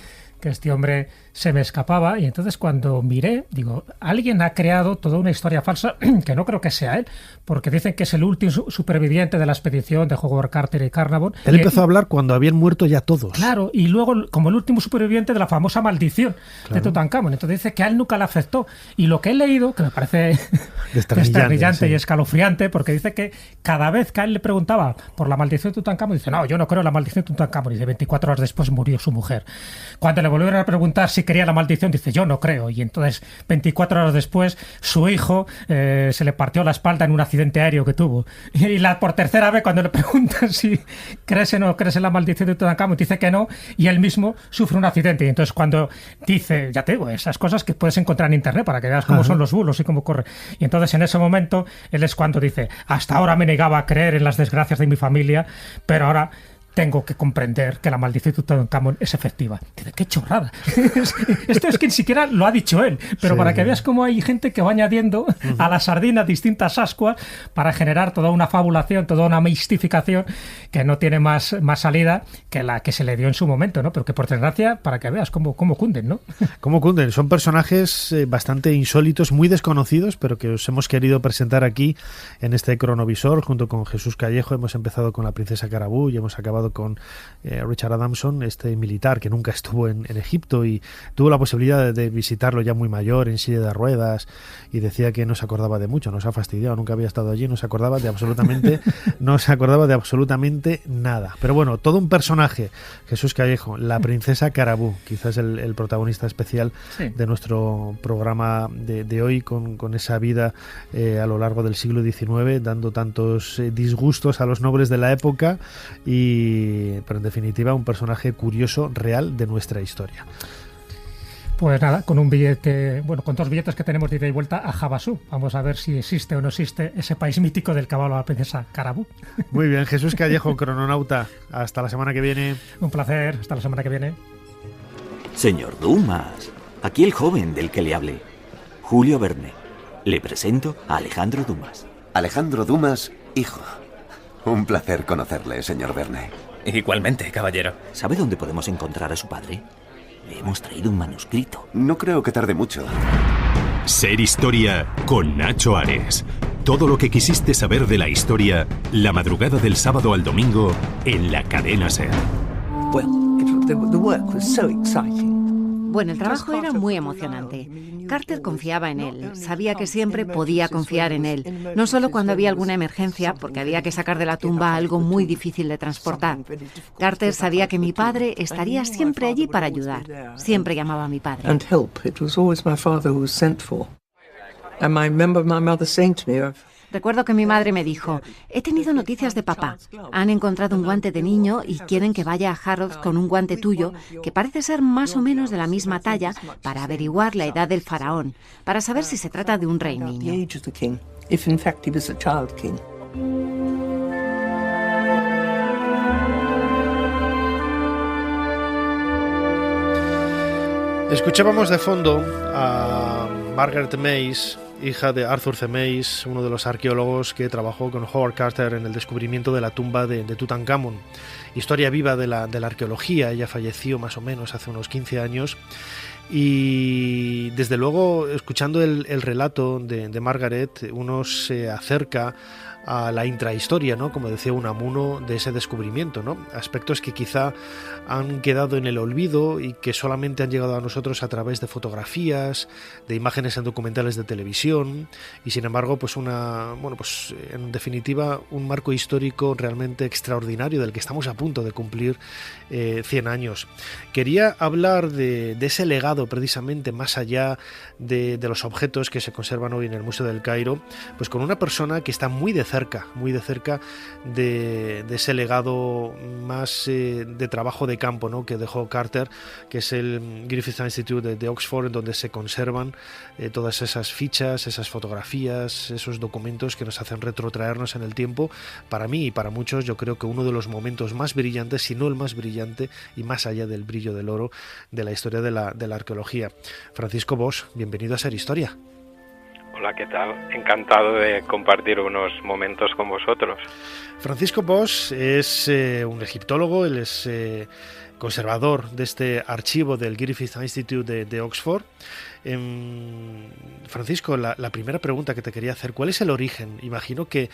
este hombre se me escapaba, y entonces cuando miré, digo, alguien ha creado toda una historia falsa, que no creo que sea él, porque dicen que es el último superviviente de la expedición de Howard Carter y Carnarvon. Él empezó a hablar cuando habían muerto ya todos. Claro, y luego como el último superviviente de la famosa maldición de Tutankamón. Entonces dice que a él nunca le afectó. Y lo que he leído, que me parece desternillante y escalofriante, porque dice que cada vez que a él le preguntaba por la maldición de Tutankamón, dice, no, yo no creo en la maldición de Tutankamón. Y dice, 24 horas después murió su mujer. Cuando le volvieron a preguntar si quería la maldición, dice, yo no creo. Y entonces 24 horas después su hijo se le partió la espalda en un accidente aéreo que tuvo. Y por tercera vez cuando le preguntan si crees o no crees en la maldición de Tutankamón, dice que no, y él mismo sufre un accidente. Y entonces cuando dice, ya te digo, esas cosas que puedes encontrar en internet para que veas cómo son los bulos y cómo corre. Y entonces en ese momento él es cuando dice, hasta ahora me negaba a creer en las desgracias de mi familia, pero ahora tengo que comprender que la maldición de Tutankamón es efectiva. Dice, qué chorrada. Esto es que ni siquiera lo ha dicho él, pero para que veas cómo hay gente que va añadiendo a la sardina distintas ascuas para generar toda una fabulación, toda una mistificación que no tiene más salida que la que se le dio en su momento, ¿no? Pero que por desgracia, para que veas cómo cunden, ¿no? Cómo cunden. Son personajes bastante insólitos, muy desconocidos, pero que os hemos querido presentar aquí en este cronovisor junto con Jesús Callejo. Hemos empezado con la princesa Carabú y hemos acabado con Richard Adamson, este militar que nunca estuvo en Egipto y tuvo la posibilidad de visitarlo ya muy mayor, en silla de ruedas, y decía que no se acordaba de mucho, nos ha fastidiado, nunca había estado allí, no se acordaba de absolutamente nada. Pero bueno, todo un personaje, Jesús Callejo, la princesa Carabú, quizás el protagonista especial de nuestro programa de hoy, con esa vida a lo largo del siglo XIX, dando tantos disgustos a los nobles de la época y pero en definitiva un personaje curioso, real de nuestra historia. Pues nada, con un billete, bueno, con 2 billetes que tenemos de ida y vuelta a Havasu. Vamos a ver si existe o no existe ese país mítico del caballo a la princesa Carabú. Muy bien, Jesús Callejo, crononauta. Hasta la semana que viene. Un placer, hasta la semana que viene. Señor Dumas, aquí el joven del que le hablé, Julio Verne. Le presento a Alejandro Dumas. Alejandro Dumas, hijo. Un placer conocerle, señor Verne. Igualmente, caballero. ¿Sabe dónde podemos encontrar a su padre? Le hemos traído un manuscrito. No creo que tarde mucho. Ser Historia con Nacho Ares. Todo lo que quisiste saber de la historia, la madrugada del sábado al domingo en la cadena SER. Bueno, el trabajo era muy emocionante. Carter confiaba en él, sabía que siempre podía confiar en él, no solo cuando había alguna emergencia, porque había que sacar de la tumba algo muy difícil de transportar. Carter sabía que mi padre estaría siempre allí para ayudar. Siempre llamaba a mi padre. Recuerdo que mi madre me dijo, he tenido noticias de papá. Han encontrado un guante de niño y quieren que vaya a Harrods con un guante tuyo, que parece ser más o menos de la misma talla, para averiguar la edad del faraón, para saber si se trata de un rey niño. Escuchábamos de fondo a Margaret Mace, hija de Arthur C. Mace, uno de los arqueólogos que trabajó con Howard Carter en el descubrimiento de la tumba de Tutankamón. Historia viva de la arqueología. Ella falleció más o menos hace unos 15 años. Y desde luego, escuchando el relato de Margaret, uno se acerca a la intrahistoria, ¿no? Como decía Unamuno, de ese descubrimiento, ¿no? Aspectos que quizá han quedado en el olvido y que solamente han llegado a nosotros a través de fotografías, de imágenes en documentales de televisión, y sin embargo, pues en definitiva, un marco histórico realmente extraordinario del que estamos a punto de cumplir 100 años. Quería hablar de ese legado precisamente más allá de los objetos que se conservan hoy en el Museo del Cairo, pues con una persona que está muy de cerca de ese legado más de trabajo de campo, ¿no?, que dejó Carter, que es el Griffith Institute de Oxford, en donde se conservan todas esas fichas, esas fotografías, esos documentos que nos hacen retrotraernos en el tiempo. Para mí y para muchos, yo creo que uno de los momentos más brillantes, si no el más brillante, y más allá del brillo del oro, de la historia de la arqueología. Francisco Bosch, bienvenido a Ser Historia. Hola, ¿qué tal? Encantado de compartir unos momentos con vosotros. Francisco Bosch es un egiptólogo, él es conservador de este archivo del Griffith Institute de Oxford. Francisco, la primera pregunta que te quería hacer, ¿cuál es el origen? Imagino que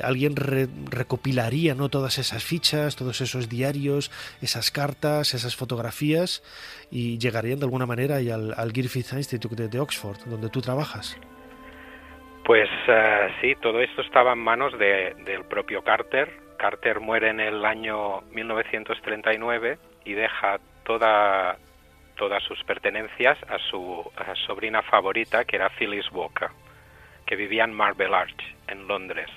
alguien recopilaría, ¿no?, todas esas fichas, todos esos diarios, esas cartas, esas fotografías, y llegarían de alguna manera al Griffith Institute de Oxford, donde tú trabajas. Pues sí, todo esto estaba en manos del propio Carter. Carter muere en el año 1939 y deja todas sus pertenencias a su sobrina favorita, que era Phyllis Walker, que vivía en Marble Arch, en Londres.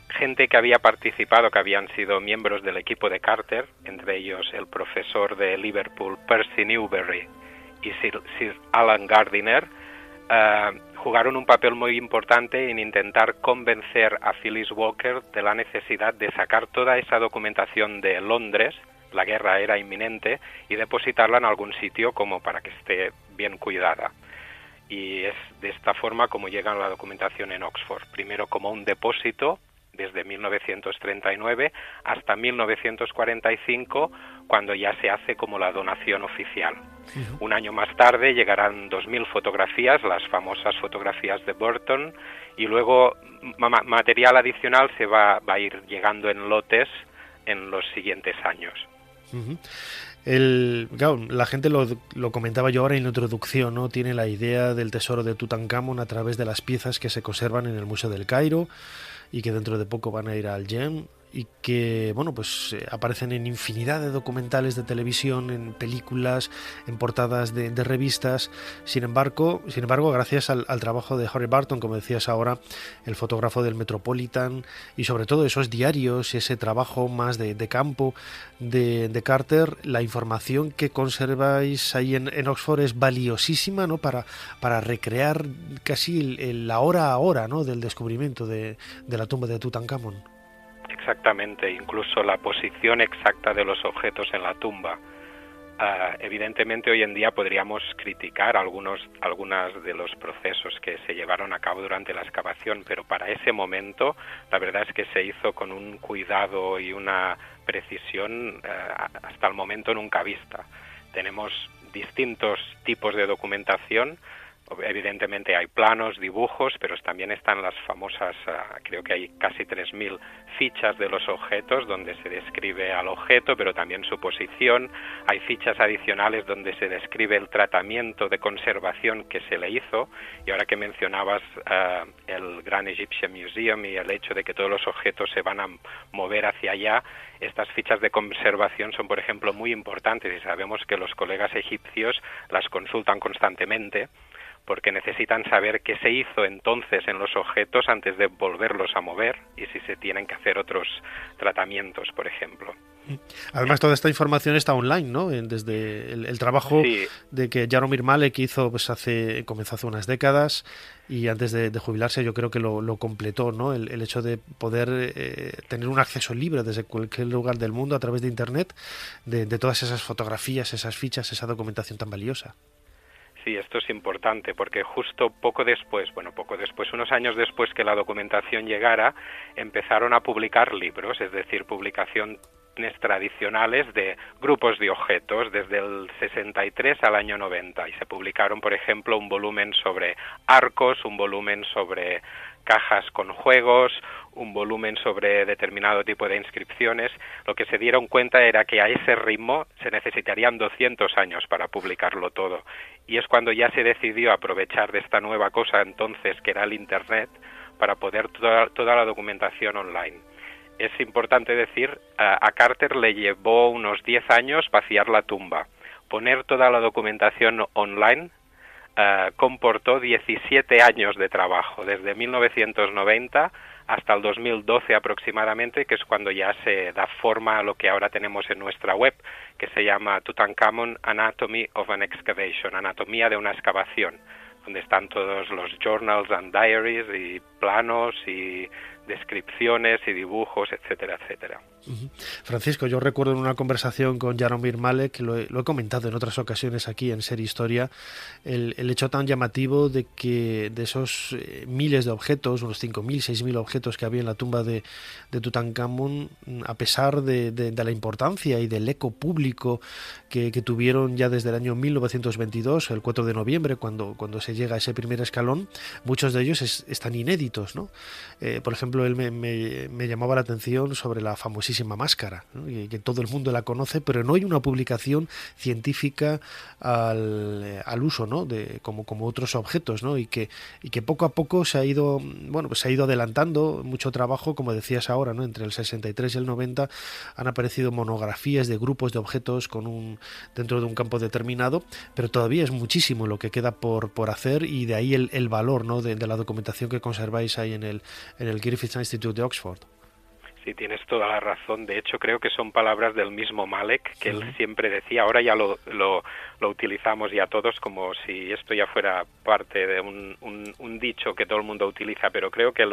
Gente que había participado, que habían sido miembros del equipo de Carter, entre ellos el profesor de Liverpool, Percy Newberry, y Sir Alan Gardiner, jugaron un papel muy importante en intentar convencer a Phyllis Walker de la necesidad de sacar toda esa documentación de Londres, la guerra era inminente, y depositarla en algún sitio como para que esté bien cuidada. Y es de esta forma como llega la documentación en Oxford, primero como un depósito desde 1939 hasta 1945, cuando ya se hace como la donación oficial. Un año más tarde llegarán 2.000 fotografías, las famosas fotografías de Burton, y luego material adicional se va a ir llegando en lotes en los siguientes años. Claro, la gente lo comentaba yo ahora en la introducción, ¿no? Tiene la idea del tesoro de Tutankamón a través de las piezas que se conservan en el Museo del Cairo y que dentro de poco van a ir al GEM, y que, bueno, pues aparecen en infinidad de documentales de televisión, en películas, en portadas de revistas. Sin embargo, gracias al trabajo de Harry Barton, como decías ahora, el fotógrafo del Metropolitan, y sobre todo esos diarios y ese trabajo más de campo de Carter, la información que conserváis ahí en Oxford es valiosísima, ¿no? Para recrear casi la hora a hora, ¿no? del descubrimiento de la tumba de Tutankamón. Exactamente, incluso la posición exacta de los objetos en la tumba. Evidentemente hoy en día podríamos criticar algunos de los procesos que se llevaron a cabo durante la excavación, pero para ese momento la verdad es que se hizo con un cuidado y una precisión hasta el momento nunca vista. Tenemos distintos tipos de documentación. Evidentemente hay planos, dibujos, pero también están las famosas, creo que hay casi 3.000 fichas de los objetos donde se describe al objeto, pero también su posición. Hay fichas adicionales donde se describe el tratamiento de conservación que se le hizo. Y ahora que mencionabas el Grand Egyptian Museum y el hecho de que todos los objetos se van a mover hacia allá, estas fichas de conservación son, por ejemplo, muy importantes y sabemos que los colegas egipcios las consultan constantemente, porque necesitan saber qué se hizo entonces en los objetos antes de volverlos a mover y si se tienen que hacer otros tratamientos, por ejemplo. Además, toda esta información está online, ¿no? Desde el trabajo de que Jaromir Malek hizo, pues comenzó hace unas décadas, y antes de jubilarse yo creo que lo completó, ¿no? El hecho de poder tener un acceso libre desde cualquier lugar del mundo a través de Internet de todas esas fotografías, esas fichas, esa documentación tan valiosa. Sí, esto es importante porque justo poco después, unos años después que la documentación llegara, empezaron a publicar libros, es decir, publicaciones tradicionales de grupos de objetos desde el 63 al año 90 y se publicaron, por ejemplo, un volumen sobre arcos, un volumen sobre cajas con juegos, un volumen sobre determinado tipo de inscripciones. Lo que se dieron cuenta era que a ese ritmo se necesitarían 200 años para publicarlo todo. Y es cuando ya se decidió aprovechar de esta nueva cosa entonces, que era el Internet, para poder toda la documentación online. Es importante decir, a Carter le llevó unos 10 años vaciar la tumba. Poner toda la documentación online comportó 17 años de trabajo, desde 1990 hasta el 2012 aproximadamente, que es cuando ya se da forma a lo que ahora tenemos en nuestra web, que se llama Tutankhamun Anatomy of an Excavation, anatomía de una excavación, donde están todos los journals and diaries y planos y descripciones y dibujos, etcétera, etcétera. Francisco, yo recuerdo en una conversación con Jaromir Malek, lo he comentado en otras ocasiones aquí en Ser Historia, el hecho tan llamativo de que de esos miles de objetos, unos 5.000, 6.000 objetos que había en la tumba de Tutankamón, a pesar de la importancia y del eco público que tuvieron ya desde el año 1922, el 4 de noviembre, cuando se llega a ese primer escalón, muchos de ellos están inéditos, ¿no? Por ejemplo, él me llamaba la atención sobre la famosísima máscara, ¿no? Y que todo el mundo la conoce, pero no hay una publicación científica al uso, ¿no? como otros objetos, ¿no? Y que poco a poco se ha ido adelantando mucho trabajo, como decías ahora, ¿no? Entre el 63 y el 90 han aparecido monografías de grupos de objetos dentro de un campo determinado, pero todavía es muchísimo lo que queda por hacer, y de ahí el valor, ¿no? de la documentación que conserváis ahí en el Griffith Institute de Oxford. Sí, tienes toda la razón. De hecho, creo que son palabras del mismo Malek, que él siempre decía, ahora ya lo utilizamos ya todos como si esto ya fuera parte de un dicho que todo el mundo utiliza, pero creo que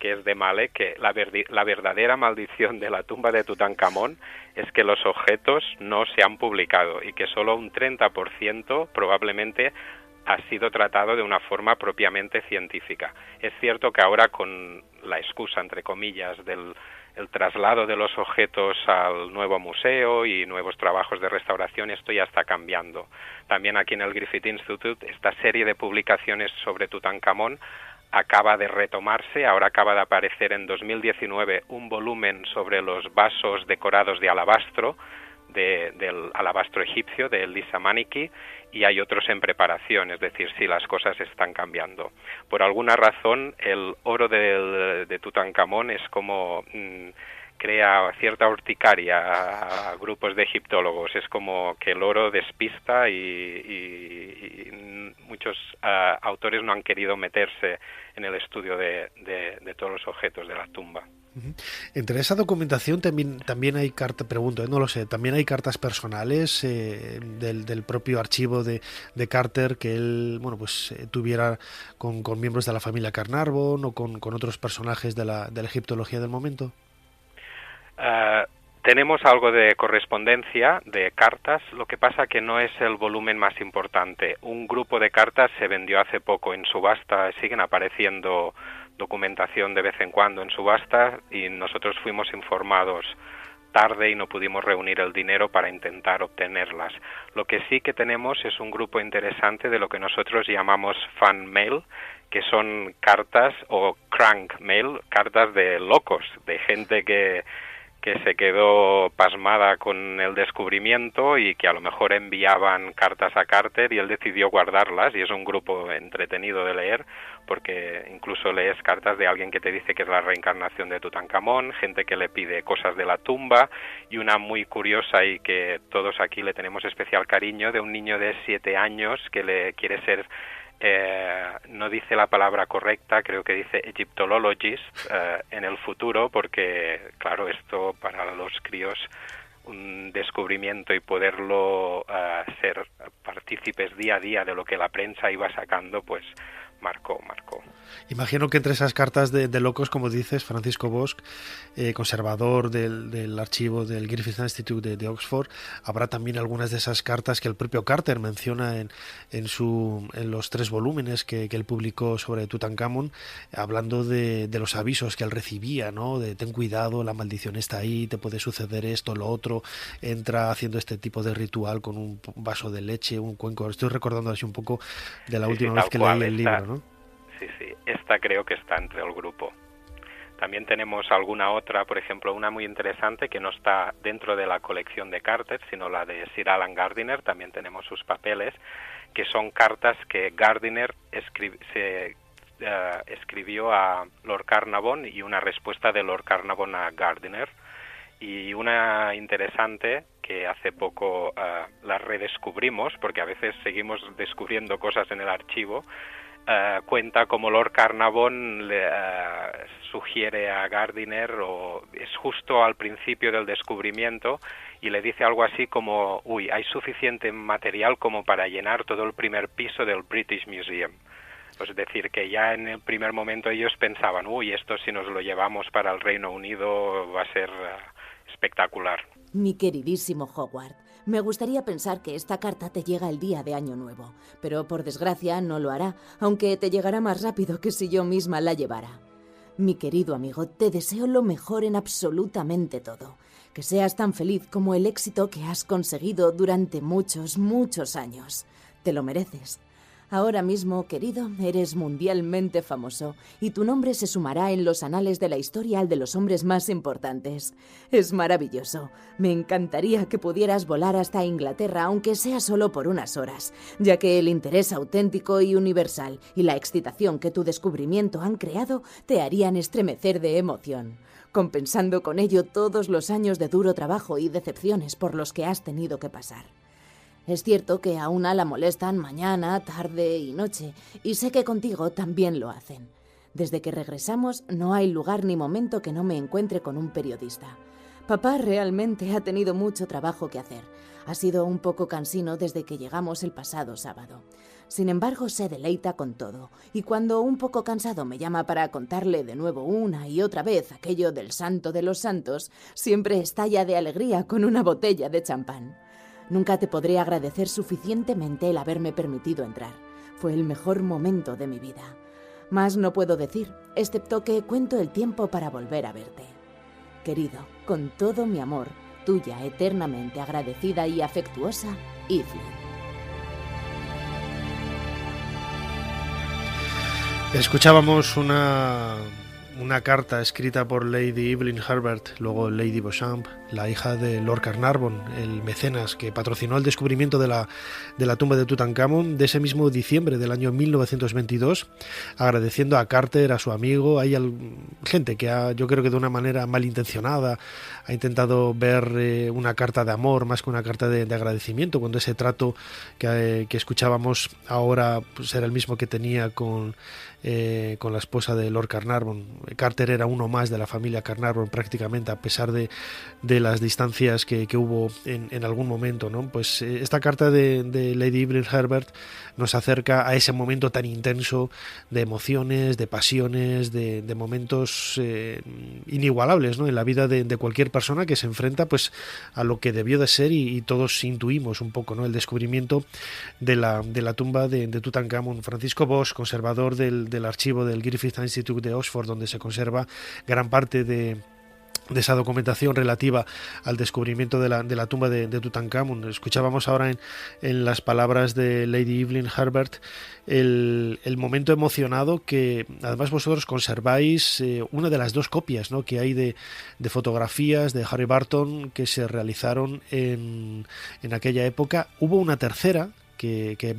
es de Malek, que la verdadera maldición de la tumba de Tutankamón es que los objetos no se han publicado y que solo un 30% probablemente ha sido tratado de una forma propiamente científica. Es cierto que ahora, con la excusa, entre comillas, el traslado de los objetos al nuevo museo y nuevos trabajos de restauración, esto ya está cambiando. También aquí en el Griffith Institute, esta serie de publicaciones sobre Tutankamón acaba de retomarse. Ahora acaba de aparecer en 2019 un volumen sobre los vasos decorados de alabastro, del alabastro egipcio, de Lisa Manicky, y hay otros en preparación, es decir, sí, las cosas están cambiando. Por alguna razón, el oro de Tutankamón es como crea cierta urticaria a grupos de egiptólogos. Es como que el oro despista y muchos autores no han querido meterse en el estudio de todos los objetos de la tumba. Entre esa documentación también hay cartas, pregunto, no lo sé, también hay cartas personales del propio archivo de Carter que él, bueno, pues tuviera con miembros de la familia Carnarvon o con otros personajes de la egiptología del momento. Tenemos algo de correspondencia de cartas, lo que pasa que no es el volumen más importante. Un grupo de cartas se vendió hace poco en subasta, siguen apareciendo documentación de vez en cuando en subasta y nosotros fuimos informados tarde y no pudimos reunir el dinero para intentar obtenerlas. Lo que sí que tenemos es un grupo interesante de lo que nosotros llamamos fan mail, que son cartas o crank mail, cartas de locos, de gente que se quedó pasmada con el descubrimiento y que a lo mejor enviaban cartas a Carter y él decidió guardarlas, y es un grupo entretenido de leer porque incluso lees cartas de alguien que te dice que es la reencarnación de Tutankamón, gente que le pide cosas de la tumba, y una muy curiosa y que todos aquí le tenemos especial cariño, de un niño de 7 años que le quiere ser no dice la palabra correcta, creo que dice egyptologist en el futuro, porque claro, esto para los críos, un descubrimiento y poderlo ser partícipes día a día de lo que la prensa iba sacando, pues marcó. Imagino que entre esas cartas de locos, como dices, Francisco Bosch, conservador del archivo del Griffith Institute de Oxford, habrá también algunas de esas cartas que el propio Carter menciona en los 3 volúmenes que él publicó sobre Tutankamón, hablando de los avisos que él recibía, ¿no? De ten cuidado, la maldición está ahí, te puede suceder esto, lo otro, entra haciendo este tipo de ritual con un vaso de leche, un cuenco. Estoy recordando así un poco de la última vez que leí el libro, ¿no? Sí, esta creo que está entre el grupo. También tenemos alguna otra, por ejemplo, una muy interesante que no está dentro de la colección de Carter, sino la de Sir Alan Gardiner, también tenemos sus papeles, que son cartas que Gardiner escribió a Lord Carnarvon y una respuesta de Lord Carnarvon a Gardiner. Y una interesante que hace poco la redescubrimos, porque a veces seguimos descubriendo cosas en el archivo, cuenta como Lord Carnarvon le sugiere a Gardiner, o es justo al principio del descubrimiento, y le dice algo así como: uy, hay suficiente material como para llenar todo el primer piso del British Museum. Pues es decir, que ya en el primer momento ellos pensaban: uy, esto si nos lo llevamos para el Reino Unido va a ser espectacular. Mi queridísimo Howard, me gustaría pensar que esta carta te llega el día de Año Nuevo, pero por desgracia no lo hará, aunque te llegará más rápido que si yo misma la llevara. Mi querido amigo, te deseo lo mejor en absolutamente todo. Que seas tan feliz como el éxito que has conseguido durante muchos, muchos años. Te lo mereces. Ahora mismo, querido, eres mundialmente famoso y tu nombre se sumará en los anales de la historia al de los hombres más importantes. Es maravilloso. Me encantaría que pudieras volar hasta Inglaterra, aunque sea solo por unas horas, ya que el interés auténtico y universal y la excitación que tu descubrimiento han creado te harían estremecer de emoción, compensando con ello todos los años de duro trabajo y decepciones por los que has tenido que pasar. Es cierto que a una la molestan mañana, tarde y noche, y sé que contigo también lo hacen. Desde que regresamos no hay lugar ni momento que no me encuentre con un periodista. Papá realmente ha tenido mucho trabajo que hacer. Ha sido un poco cansino desde que llegamos el pasado sábado. Sin embargo, se deleita con todo, y cuando un poco cansado me llama para contarle de nuevo una y otra vez aquello del santo de los santos, siempre estalla de alegría con una botella de champán. Nunca te podré agradecer suficientemente el haberme permitido entrar. Fue el mejor momento de mi vida. Más no puedo decir, excepto que cuento el tiempo para volver a verte. Querido, con todo mi amor, tuya eternamente agradecida y afectuosa, Evelyn. Escuchábamos una una carta escrita por Lady Evelyn Herbert, luego Lady Beauchamp, la hija de Lord Carnarvon, el mecenas que patrocinó el descubrimiento de la tumba de Tutankamón, de ese mismo diciembre del año 1922, agradeciendo a Carter, a su amigo. Hay gente que yo creo que de una manera malintencionada ha intentado ver una carta de amor más que una carta de agradecimiento, cuando ese trato que escuchábamos ahora pues era el mismo que tenía con la esposa de Lord Carnarvon. Carter era uno más de la familia Carnarvon prácticamente, a pesar de las distancias que hubo en algún momento, ¿no? Pues esta carta de Lady Evelyn Herbert nos acerca a ese momento tan intenso de emociones, de pasiones, de momentos inigualables, ¿no?, en la vida de cualquier persona que se enfrenta pues a lo que debió de ser, y todos intuimos un poco, ¿no?, el descubrimiento de la tumba de Tutankamón. Francisco Bosch, conservador del archivo del Griffith Institute de Oxford, donde se conserva gran parte de esa documentación relativa al descubrimiento de la tumba de Tutankamón. Escuchábamos ahora en las palabras de Lady Evelyn Herbert el momento emocionado que además vosotros conserváis una de las dos copias, ¿no?, que hay de fotografías de Harry Burton que se realizaron en aquella época. Hubo una tercera que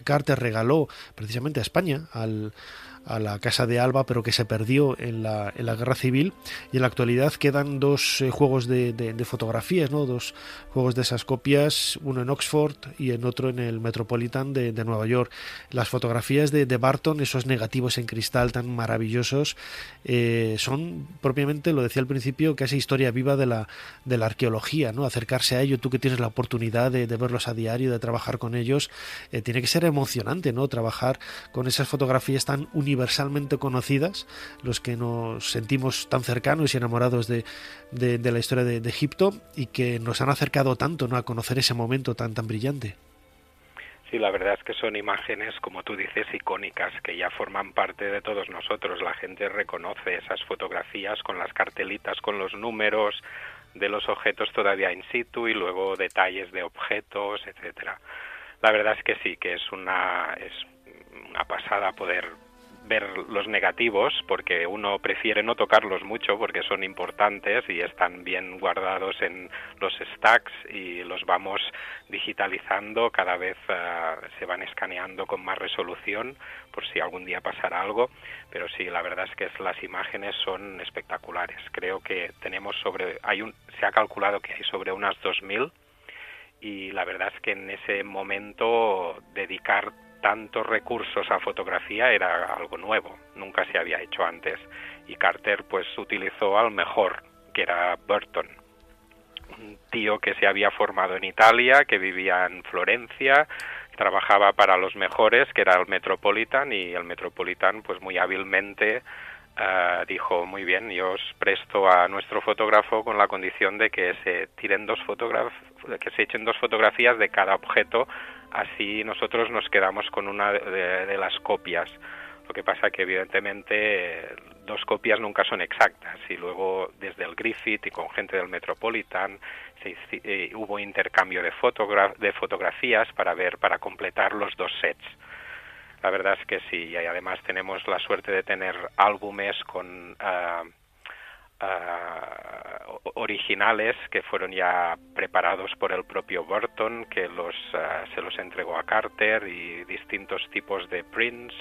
Carter regaló precisamente a España, a la Casa de Alba, pero que se perdió en la Guerra Civil, y en la actualidad quedan dos juegos de fotografías, ¿no?, dos juegos de esas copias, uno en Oxford y en otro en el Metropolitan de Nueva York. Las fotografías de Barton, esos negativos en cristal tan maravillosos, son propiamente, lo decía al principio, casi historia viva de la arqueología, ¿no? Acercarse a ello, tú que tienes la oportunidad de verlos a diario, de trabajar con ellos, tiene que ser emocionante, ¿no?, trabajar con esas fotografías tan universalmente conocidas, los que nos sentimos tan cercanos y enamorados de la historia de Egipto, y que nos han acercado tanto, ¿no?, a conocer ese momento tan brillante. Sí, la verdad es que son imágenes, como tú dices, icónicas, que ya forman parte de todos nosotros. La gente reconoce esas fotografías con las cartelitas, con los números de los objetos todavía in situ, y luego detalles de objetos, etcétera. La verdad es que sí, que es una pasada poder ver los negativos, porque uno prefiere no tocarlos mucho porque son importantes y están bien guardados en los stacks, y los vamos digitalizando, cada vez se van escaneando con más resolución por si algún día pasara algo. Pero sí, la verdad es que las imágenes son espectaculares. Creo que tenemos se ha calculado que hay sobre unas 2000, y la verdad es que en ese momento dedicar tantos recursos a fotografía era algo nuevo, nunca se había hecho antes, y Carter pues utilizó al mejor, que era Burton, un tío que se había formado en Italia, que vivía en Florencia, trabajaba para los mejores, que era el Metropolitan, y el Metropolitan pues muy hábilmente dijo: muy bien, yo os presto a nuestro fotógrafo con la condición de que se echen dos fotografías de cada objeto, así nosotros nos quedamos con una de las copias. Lo que pasa que evidentemente dos copias nunca son exactas, y luego desde el Griffith y con gente del Metropolitan hubo intercambio de fotografías para completar los dos sets. La verdad es que sí, y además tenemos la suerte de tener álbumes con originales que fueron ya preparados por el propio Burton, que se los entregó a Carter, y distintos tipos de prints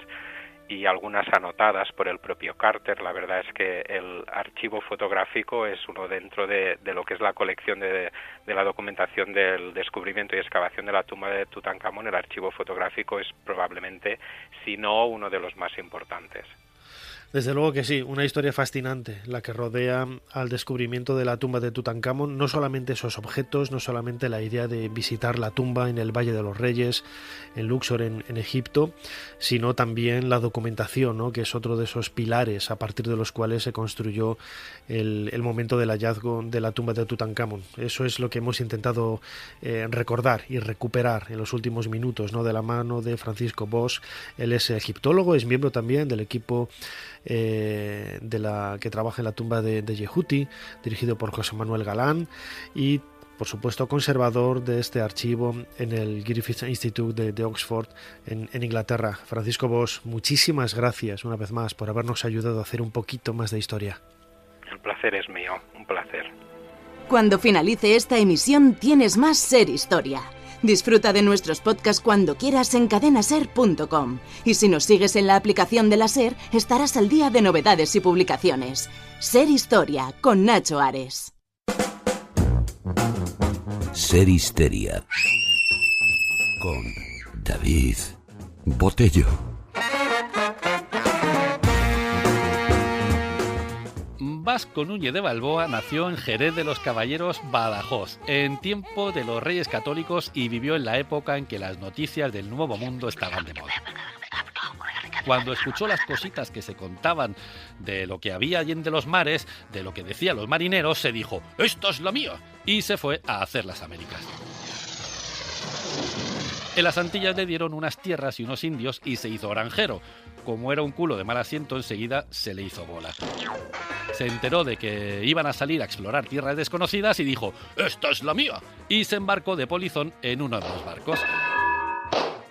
y algunas anotadas por el propio Carter. La verdad es que el archivo fotográfico es uno dentro de lo que es la colección de la documentación del descubrimiento y excavación de la tumba de Tutankamón. El archivo fotográfico es probablemente, si no, uno de los más importantes. Desde luego que sí, una historia fascinante la que rodea al descubrimiento de la tumba de Tutankamón. No solamente esos objetos, no solamente la idea de visitar la tumba en el Valle de los Reyes, en Luxor, en Egipto, sino también la documentación, ¿no?, que es otro de esos pilares a partir de los cuales se construyó el momento del hallazgo de la tumba de Tutankamón. Eso es lo que hemos intentado recordar y recuperar en los últimos minutos, ¿no?, de la mano de Francisco Bosch. Él es egiptólogo, es miembro también del equipo que trabaja en la tumba de Yehuti, dirigido por José Manuel Galán, y por supuesto conservador de este archivo en el Griffith Institute de Oxford, en Inglaterra. Francisco Boix, muchísimas gracias una vez más por habernos ayudado a hacer un poquito más de historia. El placer es mío, un placer. Cuando finalice esta emisión tienes más Ser Historia. Disfruta de nuestros podcasts cuando quieras en cadenaser.com. Y si nos sigues en la aplicación de la SER, estarás al día de novedades y publicaciones. Ser Historia, con Nacho Ares. Ser Histeria, con David Botello. Vasco Núñez de Balboa nació en Jerez de los Caballeros, Badajoz, en tiempo de los Reyes Católicos, y vivió en la época en que las noticias del Nuevo Mundo estaban de moda. Cuando escuchó las cositas que se contaban de lo que había allí de los mares, de lo que decían los marineros, se dijo: ¡esta es la mía!, y se fue a hacer las Américas. En las Antillas le dieron unas tierras y unos indios y se hizo granjero. Como era un culo de mal asiento, enseguida se le hizo bola. Se enteró de que iban a salir a explorar tierras desconocidas y dijo: ¡esta es la mía!, y se embarcó de polizón en uno de los barcos.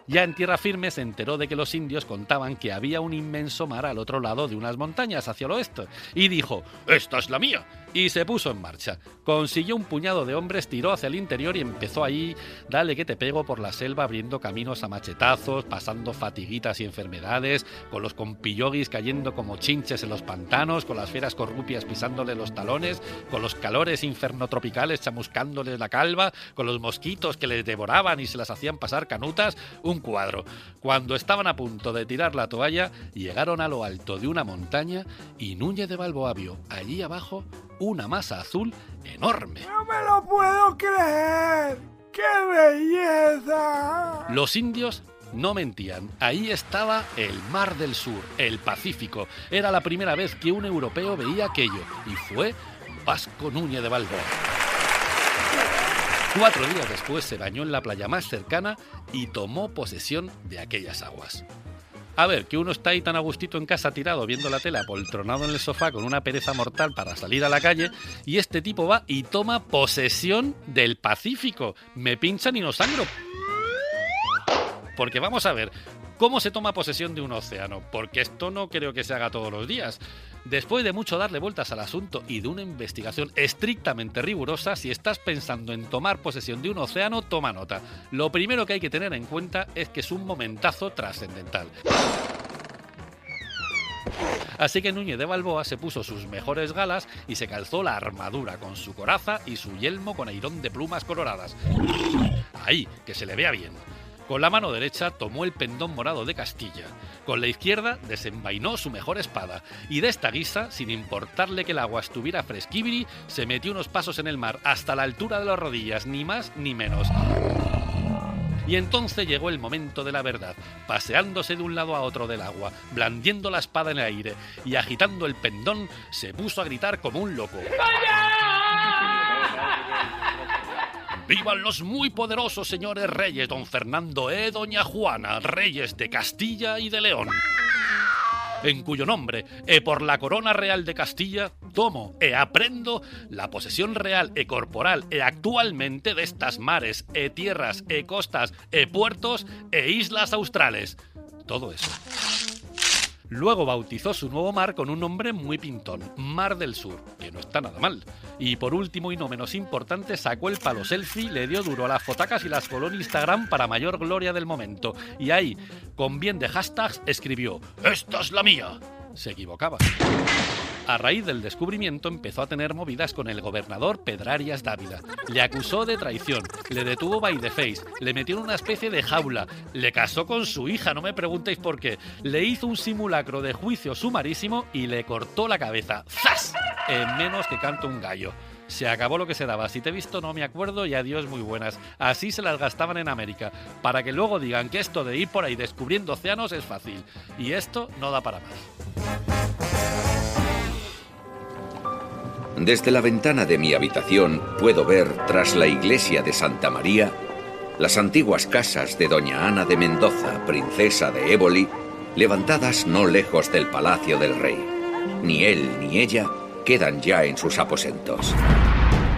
Ya en tierra firme se enteró de que los indios contaban que había un inmenso mar al otro lado de unas montañas hacia el oeste, y dijo: ¡esta es la mía!, y se puso en marcha. Consiguió un puñado de hombres, tiró hacia el interior y empezó ahí, dale que te pego, por la selva, abriendo caminos a machetazos, pasando fatiguitas y enfermedades, con los compillogis cayendo como chinches en los pantanos, con las fieras corrupias pisándole los talones, con los calores infernotropicales chamuscándoles la calva, con los mosquitos que les devoraban y se las hacían pasar canutas. Un cuadro. Cuando estaban a punto de tirar la toalla, llegaron a lo alto de una montaña y Núñez de Balboa vio allí abajo una masa azul enorme. ¡No me lo puedo creer! ¡Qué belleza! Los indios no mentían. Ahí estaba el Mar del Sur, el Pacífico. Era la primera vez que un europeo veía aquello, y fue Vasco Núñez de Balboa. 4 días después se bañó en la playa más cercana y tomó posesión de aquellas aguas. A ver, que uno está ahí tan a gustito en casa tirado viendo la tele, apoltronado en el sofá con una pereza mortal para salir a la calle, y este tipo va y toma posesión del Pacífico. Me pinchan y no sangro. Porque vamos a ver, ¿cómo se toma posesión de un océano? Porque esto no creo que se haga todos los días. Después de mucho darle vueltas al asunto y de una investigación estrictamente rigurosa, si estás pensando en tomar posesión de un océano, toma nota. Lo primero que hay que tener en cuenta es que es un momentazo trascendental. Así que Núñez de Balboa se puso sus mejores galas y se calzó la armadura con su coraza y su yelmo con airón de plumas coloradas. Ahí, que se le vea bien. Con la mano derecha tomó el pendón morado de Castilla, con la izquierda desenvainó su mejor espada, y de esta guisa, sin importarle que el agua estuviera fresquibiri, se metió unos pasos en el mar hasta la altura de las rodillas, ni más ni menos. Y entonces llegó el momento de la verdad, paseándose de un lado a otro del agua, blandiendo la espada en el aire y agitando el pendón, se puso a gritar como un loco. ¡Vivan los muy poderosos señores reyes, don Fernando doña Juana, reyes de Castilla y de León! En cuyo nombre, por la corona real de Castilla, tomo aprendo la posesión real corporal actualmente de estas mares, tierras, costas, puertos islas australes. Todo eso. Luego bautizó su nuevo mar con un nombre muy pintón, Mar del Sur, que no está nada mal. Y por último y no menos importante, sacó el palo selfie, le dio duro a las fotacas y las coló en Instagram para mayor gloria del momento. Y ahí, con bien de hashtags, escribió: ¡esta es la mía! Se equivocaba. A raíz del descubrimiento empezó a tener movidas con el gobernador Pedrarias Dávila. Le acusó de traición, le detuvo by the face, le metió en una especie de jaula, le casó con su hija, no me preguntéis por qué, le hizo un simulacro de juicio sumarísimo y le cortó la cabeza. ¡Zas! En menos que canto un gallo. Se acabó lo que se daba. Si te he visto no me acuerdo y adiós muy buenas. Así se las gastaban en América, para que luego digan que esto de ir por ahí descubriendo océanos es fácil. Y esto no da para más. Desde la ventana de mi habitación puedo ver, tras la iglesia de Santa María, las antiguas casas de doña Ana de Mendoza, princesa de Éboli, levantadas no lejos del palacio del rey. Ni él ni ella quedan ya en sus aposentos.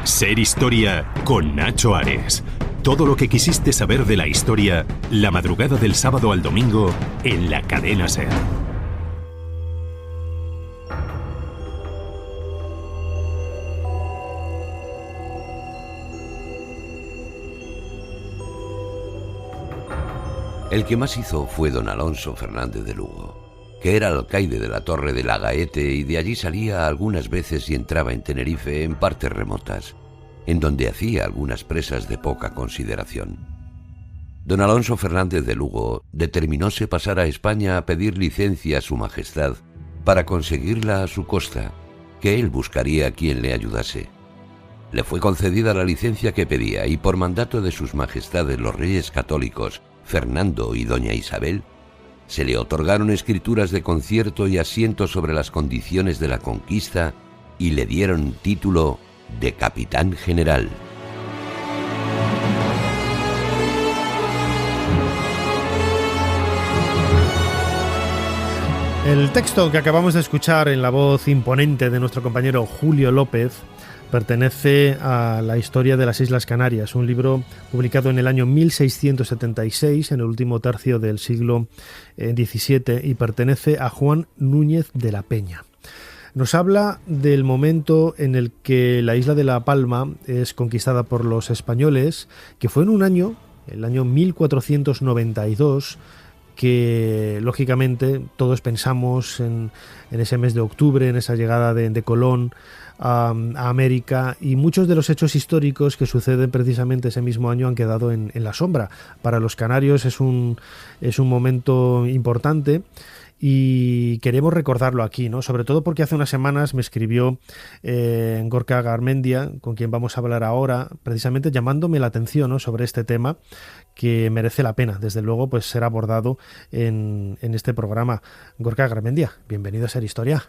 Ser Historia con Nacho Ares. Todo lo que quisiste saber de la historia, la madrugada del sábado al domingo en la cadena SER. El que más hizo fue don Alonso Fernández de Lugo, que era alcaide de la Torre de la Gaete y de allí salía algunas veces y entraba en Tenerife en partes remotas, en donde hacía algunas presas de poca consideración. Don Alonso Fernández de Lugo determinóse pasar a España a pedir licencia a su majestad para conseguirla a su costa, que él buscaría quien le ayudase. Le fue concedida la licencia que pedía y por mandato de sus majestades los reyes católicos, Fernando y doña Isabel, se le otorgaron escrituras de concierto y asiento sobre las condiciones de la conquista y le dieron título de capitán general. El texto que acabamos de escuchar en la voz imponente de nuestro compañero Julio López pertenece a la historia de las Islas Canarias, un libro publicado en el año 1676, en el último tercio del siglo XVII, y pertenece a Juan Núñez de la Peña. Nos habla del momento en el que la isla de La Palma es conquistada por los españoles, que fue en un año, el año 1492, que lógicamente todos pensamos en ese mes de octubre, en esa llegada de Colón a América, y muchos de los hechos históricos que suceden precisamente ese mismo año han quedado en la sombra. Para los canarios es un momento importante y queremos recordarlo aquí, ¿no? Sobre todo porque hace unas semanas me escribió Gorka Garmendia, con quien vamos a hablar ahora, precisamente llamándome la atención, ¿no?, sobre este tema que merece la pena, desde luego, pues ser abordado en este programa. Gorka Garmendia, bienvenido a Ser Historia.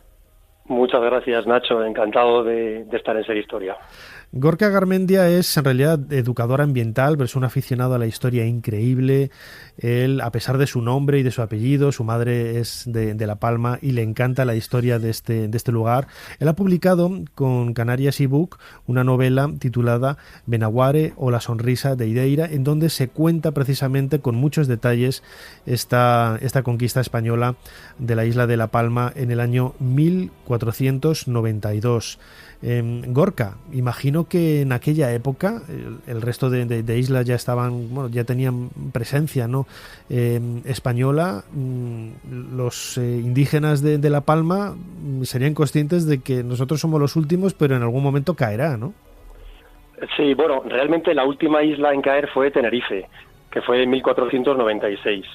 Muchas gracias, Nacho. Encantado de estar en Ser Historia. Gorka Garmendia es en realidad educador ambiental, pero es un aficionado a la historia increíble. Él, a pesar de su nombre y de su apellido, su madre es de La Palma y le encanta la historia de este lugar. Él ha publicado con Canarias eBook una novela titulada Benaguare o la sonrisa de Ideira, en donde se cuenta precisamente con muchos detalles esta conquista española de la isla de La Palma en el año 1492. Gorka, imagino que en aquella época el resto de islas ya estaban, bueno, ya tenían presencia, ¿no?, española. Los indígenas de La Palma serían conscientes de que nosotros somos los últimos, pero en algún momento caerá, ¿no? Sí, bueno, realmente la última isla en caer fue Tenerife, que fue en 1496,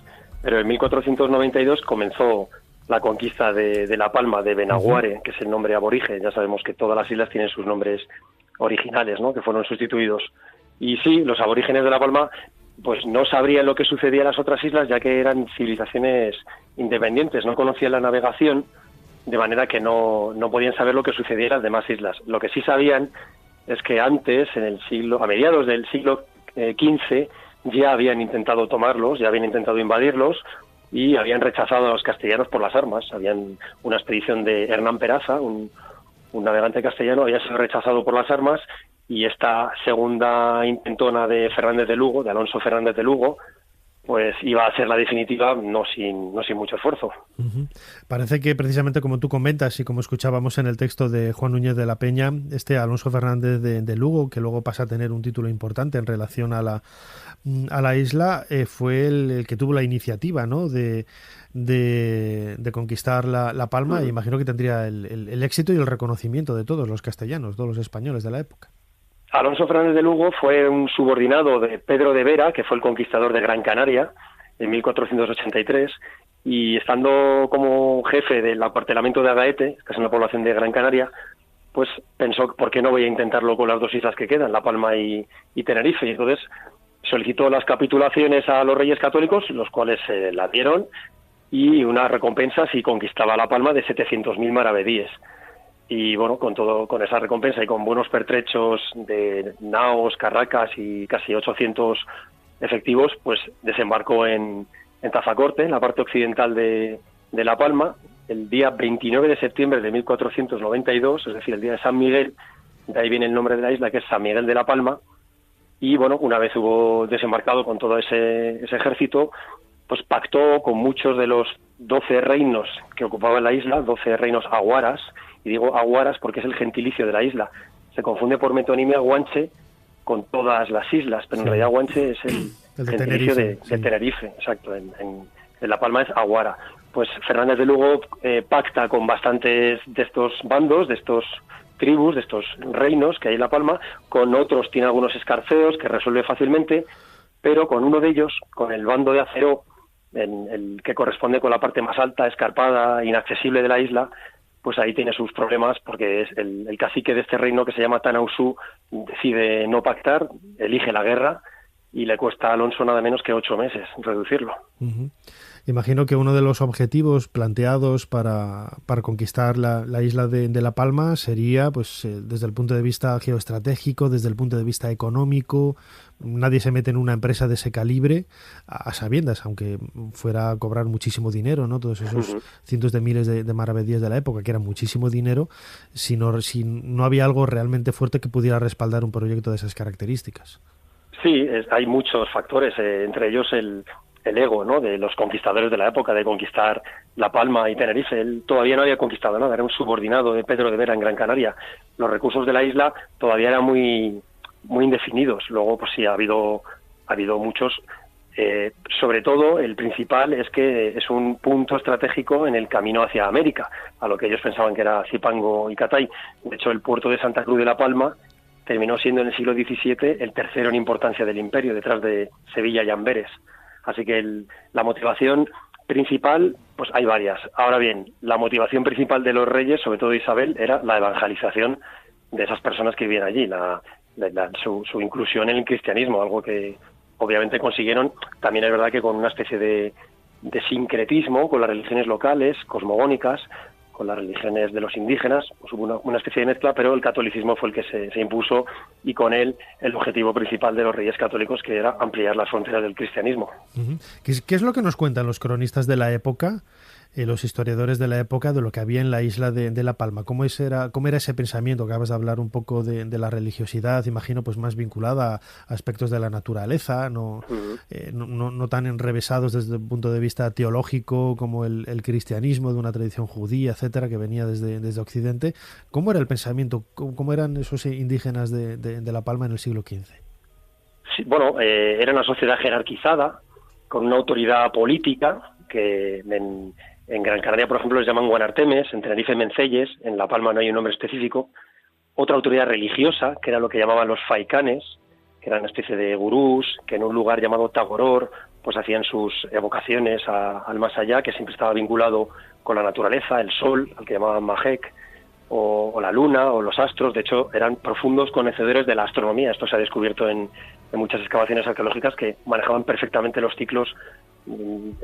pero en 1492 comenzó la conquista de La Palma, de Benaguare, que es el nombre aborigen. Ya sabemos que todas las islas tienen sus nombres originales, ¿no?, que fueron sustituidos. Y sí, los aborígenes de La Palma pues no sabrían lo que sucedía en las otras islas, ya que eran civilizaciones independientes, no conocían la navegación, de manera que no podían saber lo que sucedía en las demás islas. Lo que sí sabían es que antes, a mediados del siglo XV, ya habían intentado tomarlos, ya habían intentado invadirlos, y habían rechazado a los castellanos por las armas. Habían una expedición de Hernán Peraza, un navegante castellano, había sido rechazado por las armas, y esta segunda intentona de Fernández de Lugo, de Alonso Fernández de Lugo, pues iba a ser la definitiva, no sin mucho esfuerzo. Uh-huh. Parece que precisamente como tú comentas y como escuchábamos en el texto de Juan Núñez de la Peña, Alonso Fernández de Lugo, que luego pasa a tener un título importante en relación a la isla, fue el que tuvo la iniciativa, ¿no?, de conquistar La Palma, y imagino que tendría el éxito y el reconocimiento de todos los castellanos, todos los españoles de la época. Alonso Fernández de Lugo fue un subordinado de Pedro de Vera, que fue el conquistador de Gran Canaria en 1483, y estando como jefe del acuartelamiento de Agaete, que es una población de Gran Canaria, pues pensó, ¿por qué no voy a intentarlo con las dos islas que quedan, La Palma y Tenerife? Y entonces solicitó las capitulaciones a los reyes católicos, los cuales se la dieron, y una recompensa si conquistaba La Palma de 700.000 maravedíes. Y bueno, con esa recompensa y con buenos pertrechos de naos, carracas y casi 800 efectivos, pues desembarcó en Tazacorte, en la parte occidental de La Palma, el día 29 de septiembre de 1492, es decir, el día de San Miguel, de ahí viene el nombre de la isla, que es San Miguel de la Palma. Y bueno, una vez hubo desembarcado con todo ese ejército, pues pactó con muchos de los 12 reinos que ocupaban la isla, 12 reinos aguaras, y digo aguaras porque es el gentilicio de la isla. Se confunde por metonimia Guanche con todas las islas, pero en realidad Guanche es el gentilicio de Tenerife, exacto, en La Palma es aguara. Pues Fernández de Lugo pacta con bastantes de estos bandos, de estos tribus, de estos reinos que hay en La Palma, con otros tiene algunos escarceos que resuelve fácilmente, pero con uno de ellos, con el bando de Acero, el que corresponde con la parte más alta, escarpada, inaccesible de la isla, pues ahí tiene sus problemas, porque es el cacique de este reino, que se llama Tanausú, decide no pactar, elige la guerra, y le cuesta a Alonso nada menos que 8 meses reducirlo. Uh-huh. Imagino que uno de los objetivos planteados para conquistar la isla de La Palma sería, pues, desde el punto de vista geoestratégico, desde el punto de vista económico. Nadie se mete en una empresa de ese calibre a sabiendas, aunque fuera a cobrar muchísimo dinero, ¿no? Todos esos cientos de miles de maravedíes de la época, que eran muchísimo dinero, si no había algo realmente fuerte que pudiera respaldar un proyecto de esas características. Sí, hay muchos factores, entre ellos el ego, ¿no?, de los conquistadores de la época, de conquistar La Palma y Tenerife. Él todavía no había conquistado nada, era un subordinado de Pedro de Vera en Gran Canaria. Los recursos de la isla todavía eran muy indefinidos. Luego, pues sí, ha habido muchos. Sobre todo, el principal es que es un punto estratégico en el camino hacia América, a lo que ellos pensaban que era Zipango y Catay. De hecho, el puerto de Santa Cruz de La Palma terminó siendo en el siglo XVII el tercero en importancia del imperio, detrás de Sevilla y Amberes. Así que la motivación principal, pues hay varias. Ahora bien, la motivación principal de los reyes, sobre todo Isabel, era la evangelización de esas personas que vivían allí, su inclusión en el cristianismo, algo que obviamente consiguieron. También es verdad que con una especie de sincretismo con las religiones locales, cosmogónicas, con las religiones de los indígenas, pues hubo una especie de mezcla, pero el catolicismo fue el que se impuso, y con él el objetivo principal de los reyes católicos, que era ampliar las fronteras del cristianismo. Uh-huh. ¿Qué es lo que nos cuentan los cronistas de la época, los historiadores de la época, de lo que había en la isla de La Palma? ¿Cómo era ese pensamiento? Acabas de hablar un poco de la religiosidad, imagino, pues más vinculada a aspectos de la naturaleza, no tan enrevesados desde el punto de vista teológico como el cristianismo de una tradición judía, etcétera, que venía desde Occidente. ¿Cómo era el pensamiento? ¿Cómo eran esos indígenas de La Palma en el siglo XV? Sí, bueno, era una sociedad jerarquizada, con una autoridad política, que en Gran Canaria, por ejemplo, les llaman guanartemes, en Tenerife menceyes, en La Palma no hay un nombre específico. Otra autoridad religiosa, que era lo que llamaban los faicanes, que eran una especie de gurús, que en un lugar llamado Tagoror, pues hacían sus evocaciones al más allá, que siempre estaba vinculado con la naturaleza, el sol, al que llamaban Majek, o la luna, o los astros. De hecho, eran profundos conocedores de la astronomía. Esto se ha descubierto en muchas excavaciones arqueológicas, que manejaban perfectamente los ciclos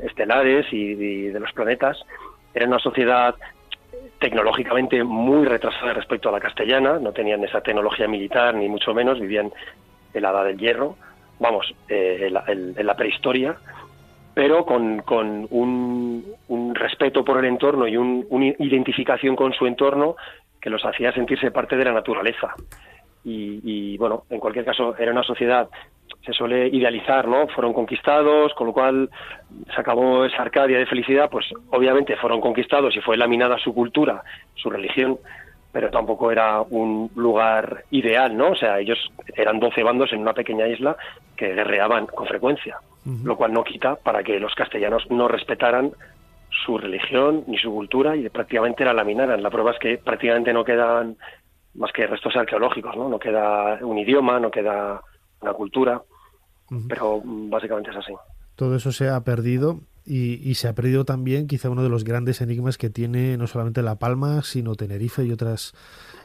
estelares y de los planetas. Era una sociedad tecnológicamente muy retrasada respecto a la castellana, no tenían esa tecnología militar ni mucho menos, vivían en la edad del hierro, en la prehistoria, pero con un respeto por el entorno y una identificación con su entorno que los hacía sentirse parte de la naturaleza. Y bueno, en cualquier caso, era una sociedad, se suele idealizar, ¿no? Fueron conquistados, con lo cual se acabó esa Arcadia de felicidad. Pues obviamente fueron conquistados y fue laminada su cultura, su religión, pero tampoco era un lugar ideal, ¿no? O sea, ellos eran 12 bandos en una pequeña isla que guerreaban con frecuencia, lo cual no quita para que los castellanos no respetaran su religión ni su cultura y prácticamente la laminaran. La prueba es que prácticamente no quedan más que restos arqueológicos, ¿no? No queda un idioma, no queda una cultura, pero básicamente es así. Todo eso se ha perdido y se ha perdido también quizá uno de los grandes enigmas que tiene no solamente La Palma, sino Tenerife y otras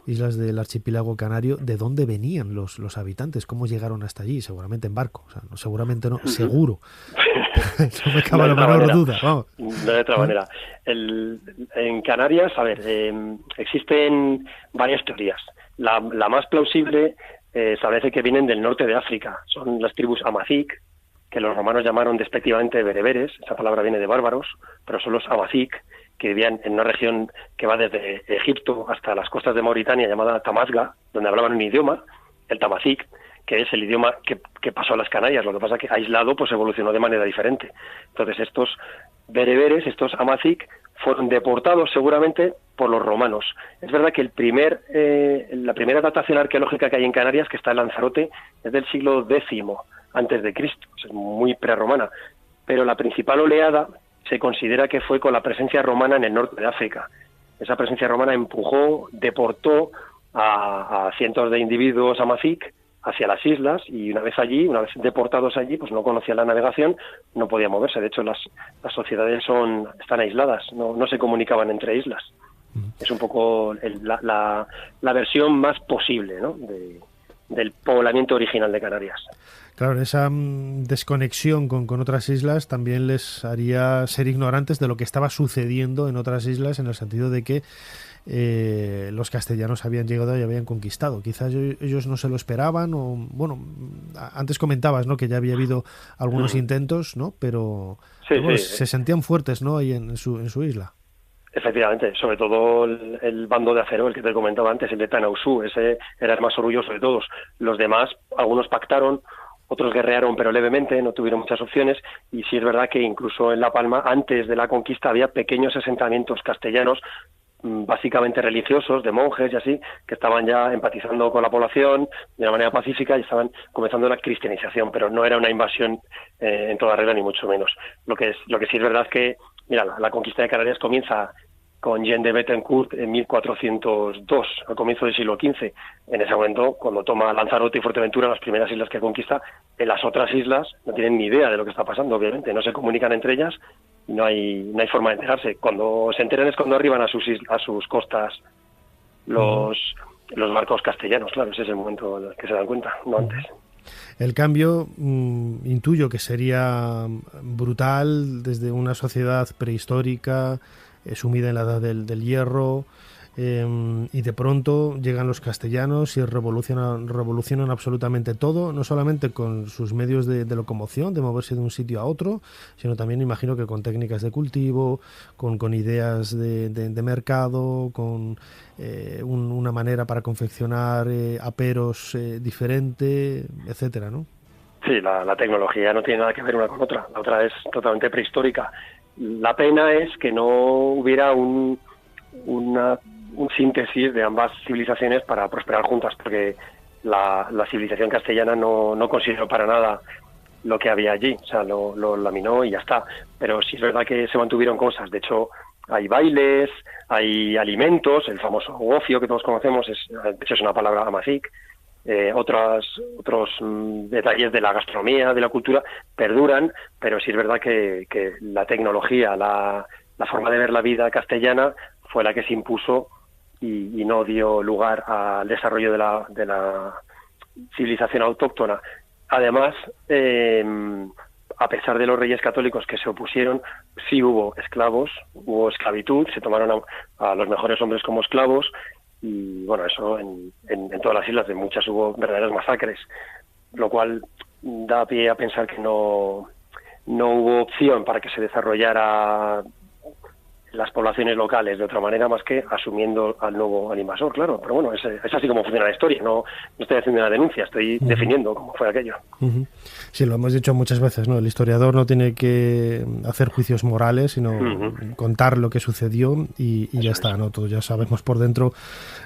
islas del archipiélago canario. ¿De dónde venían los habitantes? ¿Cómo llegaron hasta allí? Seguramente en barco, o sea, no, seguramente no, seguro. No me cabe la menor duda. Vamos. No de otra manera. En Canarias, a ver, existen varias teorías. La más plausible establece que vienen del norte de África. Son las tribus Amazic, que los romanos llamaron despectivamente bereberes. Esa palabra viene de bárbaros, pero son los Amazic, que vivían en una región que va desde Egipto hasta las costas de Mauritania, llamada Tamazga, donde hablaban un idioma, el tamazic, que es el idioma que pasó a las Canarias. Lo que pasa es que aislado pues evolucionó de manera diferente. Entonces estos bereberes, estos amazic, fueron deportados seguramente por los romanos. Es verdad que la primera datación arqueológica que hay en Canarias, que está en Lanzarote, es del siglo X antes de Cristo, es muy prerromana, pero la principal oleada se considera que fue con la presencia romana en el norte de África. Esa presencia romana empujó, deportó a cientos de individuos amazic hacia las islas, y una vez deportados allí, pues no conocían la navegación, no podían moverse. De hecho, las sociedades están aisladas, no se comunicaban entre islas. Es un poco la versión más posible, ¿no?, del poblamiento original de Canarias. Claro, esa desconexión con otras islas también les haría ser ignorantes de lo que estaba sucediendo en otras islas, en el sentido de que los castellanos habían llegado y habían conquistado. Quizás ellos no se lo esperaban, o bueno, antes comentabas, ¿no?, que ya había habido algunos intentos, ¿no?, pero se sentían fuertes, ¿no?, ahí en su isla. Efectivamente, sobre todo el bando de acero, el que te comentaba antes, el de Tanausú, ese era el más orgulloso de todos. Los demás, algunos pactaron, otros guerrearon pero levemente, no tuvieron muchas opciones, y sí es verdad que incluso en La Palma, antes de la conquista, había pequeños asentamientos castellanos, básicamente religiosos, de monjes y así, que estaban ya empatizando con la población de una manera pacífica y estaban comenzando la cristianización, pero no era una invasión en toda regla, ni mucho menos. Lo que sí es verdad es que, mira, la conquista de Canarias comienza con Jean de Bettencourt en 1402, al comienzo del siglo XV. En ese momento, cuando toma Lanzarote y Fuerteventura, las primeras islas que conquista, en las otras islas no tienen ni idea de lo que está pasando, obviamente, no se comunican entre ellas, y no hay forma de enterarse. Cuando se enteran es cuando arriban a sus costas los barcos castellanos, claro, ese es el momento en el que se dan cuenta, no antes. El cambio, intuyo que sería brutal desde una sociedad prehistórica, sumida en la edad del hierro, y de pronto llegan los castellanos y revolucionan absolutamente todo, no solamente con sus medios de locomoción, de moverse de un sitio a otro, sino también imagino que con técnicas de cultivo, con ideas de mercado, con una manera para confeccionar aperos diferente, etcétera, ¿no? Sí, la tecnología no tiene nada que ver una con otra. La otra es totalmente prehistórica. La pena es que no hubiera un síntesis de ambas civilizaciones para prosperar juntas, porque la civilización castellana no consideró para nada lo que había allí, o sea, lo laminó y ya está. Pero sí es verdad que se mantuvieron cosas. De hecho, hay bailes, hay alimentos, el famoso gofio que todos conocemos, de hecho es una palabra amazic. Otros detalles de la gastronomía, de la cultura, perduran, pero sí es verdad que la tecnología, la forma de ver la vida castellana fue la que se impuso y no dio lugar al desarrollo de la civilización autóctona. Además, a pesar de los reyes católicos que se opusieron, sí hubo esclavos, hubo esclavitud, se tomaron a los mejores hombres como esclavos, y bueno, eso en todas las islas, de muchas hubo verdaderas masacres, lo cual da pie a pensar que no hubo opción para que se desarrollara las poblaciones locales de otra manera más que asumiendo al invasor, claro. Pero bueno, es así como funciona la historia. No estoy haciendo una denuncia, estoy definiendo cómo fue aquello. Sí, lo hemos dicho muchas veces, ¿no? El historiador no tiene que hacer juicios morales, sino contar lo que sucedió y ya está, ¿no? Todos ya sabemos por dentro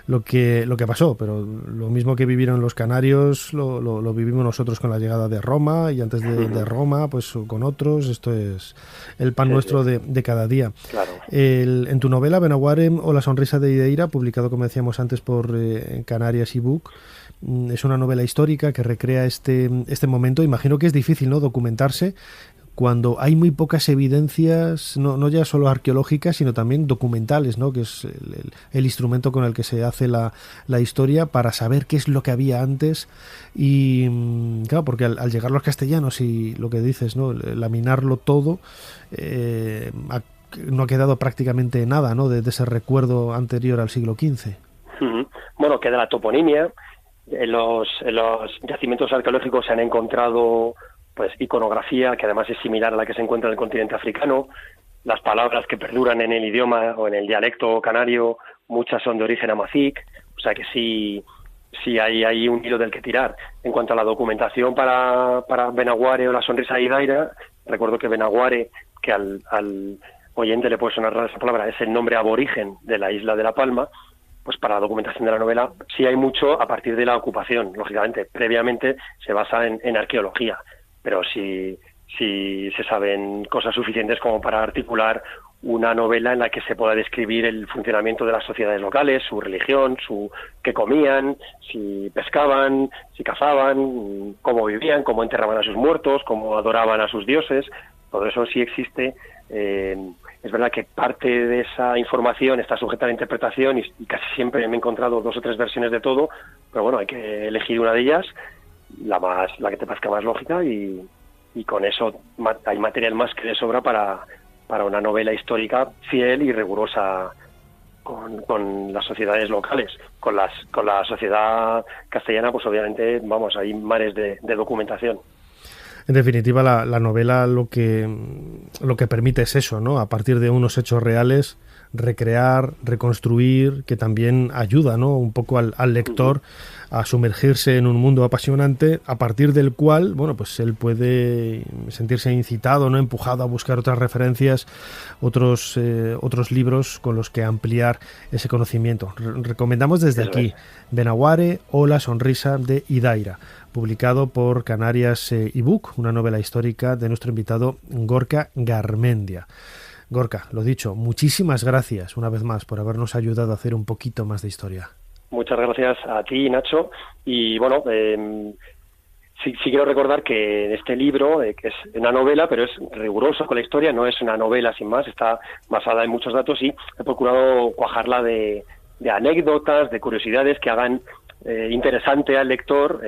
lo que pasó, pero lo mismo que vivieron los canarios lo vivimos nosotros con la llegada de Roma, y antes de Roma, pues con otros. Esto es el pan nuestro de cada día. Claro. En tu novela Benaguarem o La sonrisa de Ideira, publicado, como decíamos antes, por Canarias eBook, es una novela histórica que recrea este momento. Imagino que es difícil, ¿no?, documentarse cuando hay muy pocas evidencias, no ya solo arqueológicas, sino también documentales, ¿no?, que es el instrumento con el que se hace la historia, para saber qué es lo que había antes. Y claro, porque al llegar los castellanos y lo que dices, ¿no?, laminarlo todo, no ha quedado prácticamente nada, ¿no?, de ese recuerdo anterior al siglo XV. Bueno, queda la toponimia. En los yacimientos arqueológicos se han encontrado pues iconografía que además es similar a la que se encuentra en el continente africano, las palabras que perduran en el idioma o en el dialecto canario, muchas son de origen amazic, o sea que sí hay un hilo del que tirar. En cuanto a la documentación para Benaguare o la sonrisa de Idaira, recuerdo que Benaguare, que al oyente le puede sonar rara esa palabra, es el nombre aborigen de la isla de La Palma. Pues para la documentación de la novela sí hay mucho a partir de la ocupación, lógicamente. Previamente se basa en arqueología, pero sí se saben cosas suficientes como para articular una novela en la que se pueda describir el funcionamiento de las sociedades locales, su religión, qué comían, si pescaban, si cazaban, cómo vivían, cómo enterraban a sus muertos, cómo adoraban a sus dioses. Todo eso sí existe. Es verdad que parte de esa información está sujeta a la interpretación y casi siempre me he encontrado 2 o 3 versiones de todo, pero bueno, hay que elegir una de ellas, la que te parezca más lógica, y con eso hay material más que de sobra para una novela histórica fiel y rigurosa con las sociedades locales. Con la sociedad castellana, pues obviamente, vamos, hay mares de documentación. En definitiva, la novela lo que permite es eso, ¿no? A partir de unos hechos reales, recrear, reconstruir, que también ayuda, ¿no? Un poco al lector a sumergirse en un mundo apasionante, a partir del cual, bueno, pues él puede sentirse incitado, ¿no? Empujado a buscar otras referencias, otros libros con los que ampliar ese conocimiento. Recomendamos desde aquí Benaguare o La sonrisa de Idaira, publicado por Canarias ebook, una novela histórica de nuestro invitado Gorka Garmendia. Gorka, lo dicho, muchísimas gracias una vez más por habernos ayudado a hacer un poquito más de historia. Muchas gracias a ti, Nacho. Y bueno, sí quiero recordar que en este libro, que es una novela, pero es riguroso con la historia, no es una novela sin más, está basada en muchos datos y he procurado cuajarla de anécdotas, de curiosidades que hagan interesante al lector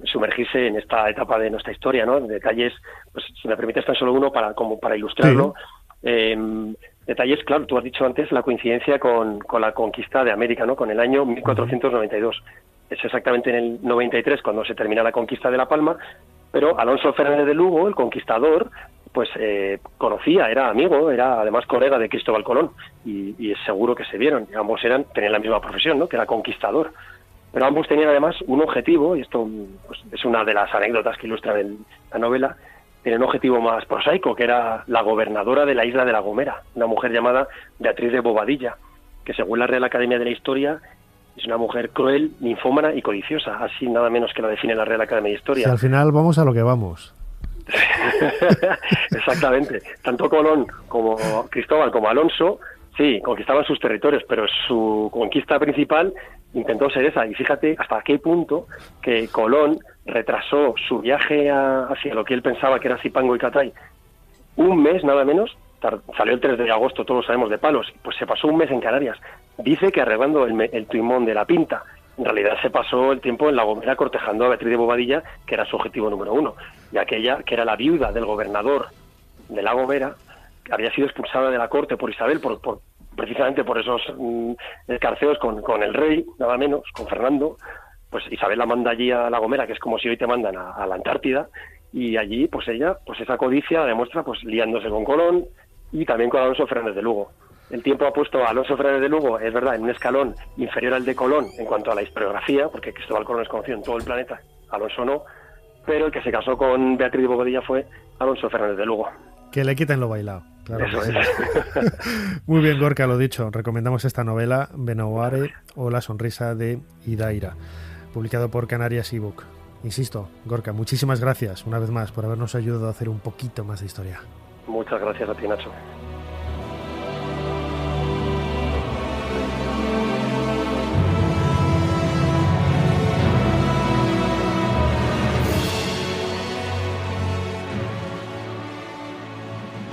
sumergirse en esta etapa de nuestra historia, ¿no? Detalles, pues si me permites tan solo uno para ilustrarlo. Sí. Detalles, claro, tú has dicho antes la coincidencia con la conquista de América, ¿no? Con el año 1492. Es exactamente en el 93 cuando se termina la conquista de La Palma, pero Alonso Fernández de Lugo, el conquistador, pues conocía, era amigo, era además colega de Cristóbal Colón y es seguro que se vieron. Ambos tenían la misma profesión, ¿no? Que era conquistador. Pero ambos tenían además un objetivo, y esto pues, es una de las anécdotas que ilustran la novela. Tienen un objetivo más prosaico, que era la gobernadora de la isla de La Gomera, una mujer llamada Beatriz de Bobadilla, que según la Real Academia de la Historia es una mujer cruel, ninfómana y codiciosa, así nada menos que la define la Real Academia de Historia. Si al final vamos a lo que vamos. Exactamente. Tanto Colón como Cristóbal como Alonso, sí, conquistaban sus territorios, pero su conquista principal intentó ser esa. Y fíjate hasta qué punto que Colón retrasó su viaje hacia lo que él pensaba que era Zipango y Catay un mes nada menos. Salió el 3 de agosto, todos sabemos, de Palos, pues se pasó un mes en Canarias. Dice que arreglando el timón de la Pinta. En realidad se pasó el tiempo en La Gomera cortejando a Beatriz de Bobadilla, que era su objetivo número 1, y aquella que era la viuda del gobernador de La Gomera, que había sido expulsada de la corte por Isabel, precisamente por esos escarceos con el rey, nada menos, con Fernando. Pues Isabel la manda allí a La Gomera, que es como si hoy te mandan a la Antártida, y allí pues ella, pues esa codicia la demuestra pues liándose con Colón y también con Alonso Fernández de Lugo. El tiempo ha puesto a Alonso Fernández de Lugo, es verdad, en un escalón inferior al de Colón en cuanto a la historiografía, porque Cristóbal Colón es conocido en todo el planeta, Alonso no, pero el que se casó con Beatriz de Bobadilla fue Alonso Fernández de Lugo. Que le quiten lo bailado. Claro. Eso es. Muy bien, Gorka, lo dicho. Recomendamos esta novela, Benaguare o La sonrisa de Idaira, publicado por Canarias ebook. Insisto, Gorka, muchísimas gracias una vez más por habernos ayudado a hacer un poquito más de historia. Muchas gracias a ti, Nacho.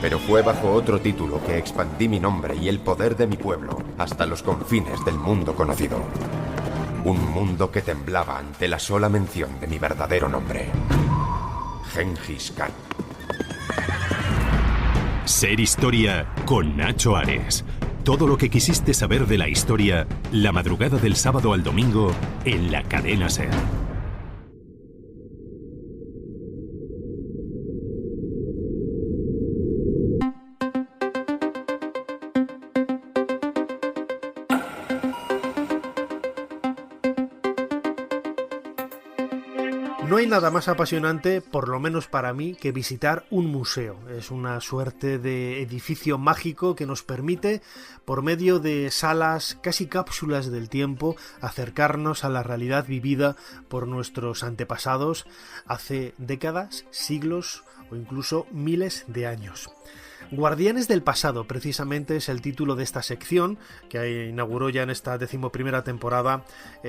Pero fue bajo otro título que expandí mi nombre y el poder de mi pueblo hasta los confines del mundo conocido. Un mundo que temblaba ante la sola mención de mi verdadero nombre. Gengis Khan. Ser Historia con Nacho Ares. Todo lo que quisiste saber de la historia, la madrugada del sábado al domingo en la cadena SER. No hay nada más apasionante, por lo menos para mí, que visitar un museo. Es una suerte de edificio mágico que nos permite, por medio de salas, casi cápsulas del tiempo, acercarnos a la realidad vivida por nuestros antepasados hace décadas, siglos o incluso miles de años. Guardianes del pasado, precisamente, es el título de esta sección que inauguró ya en esta 11ª temporada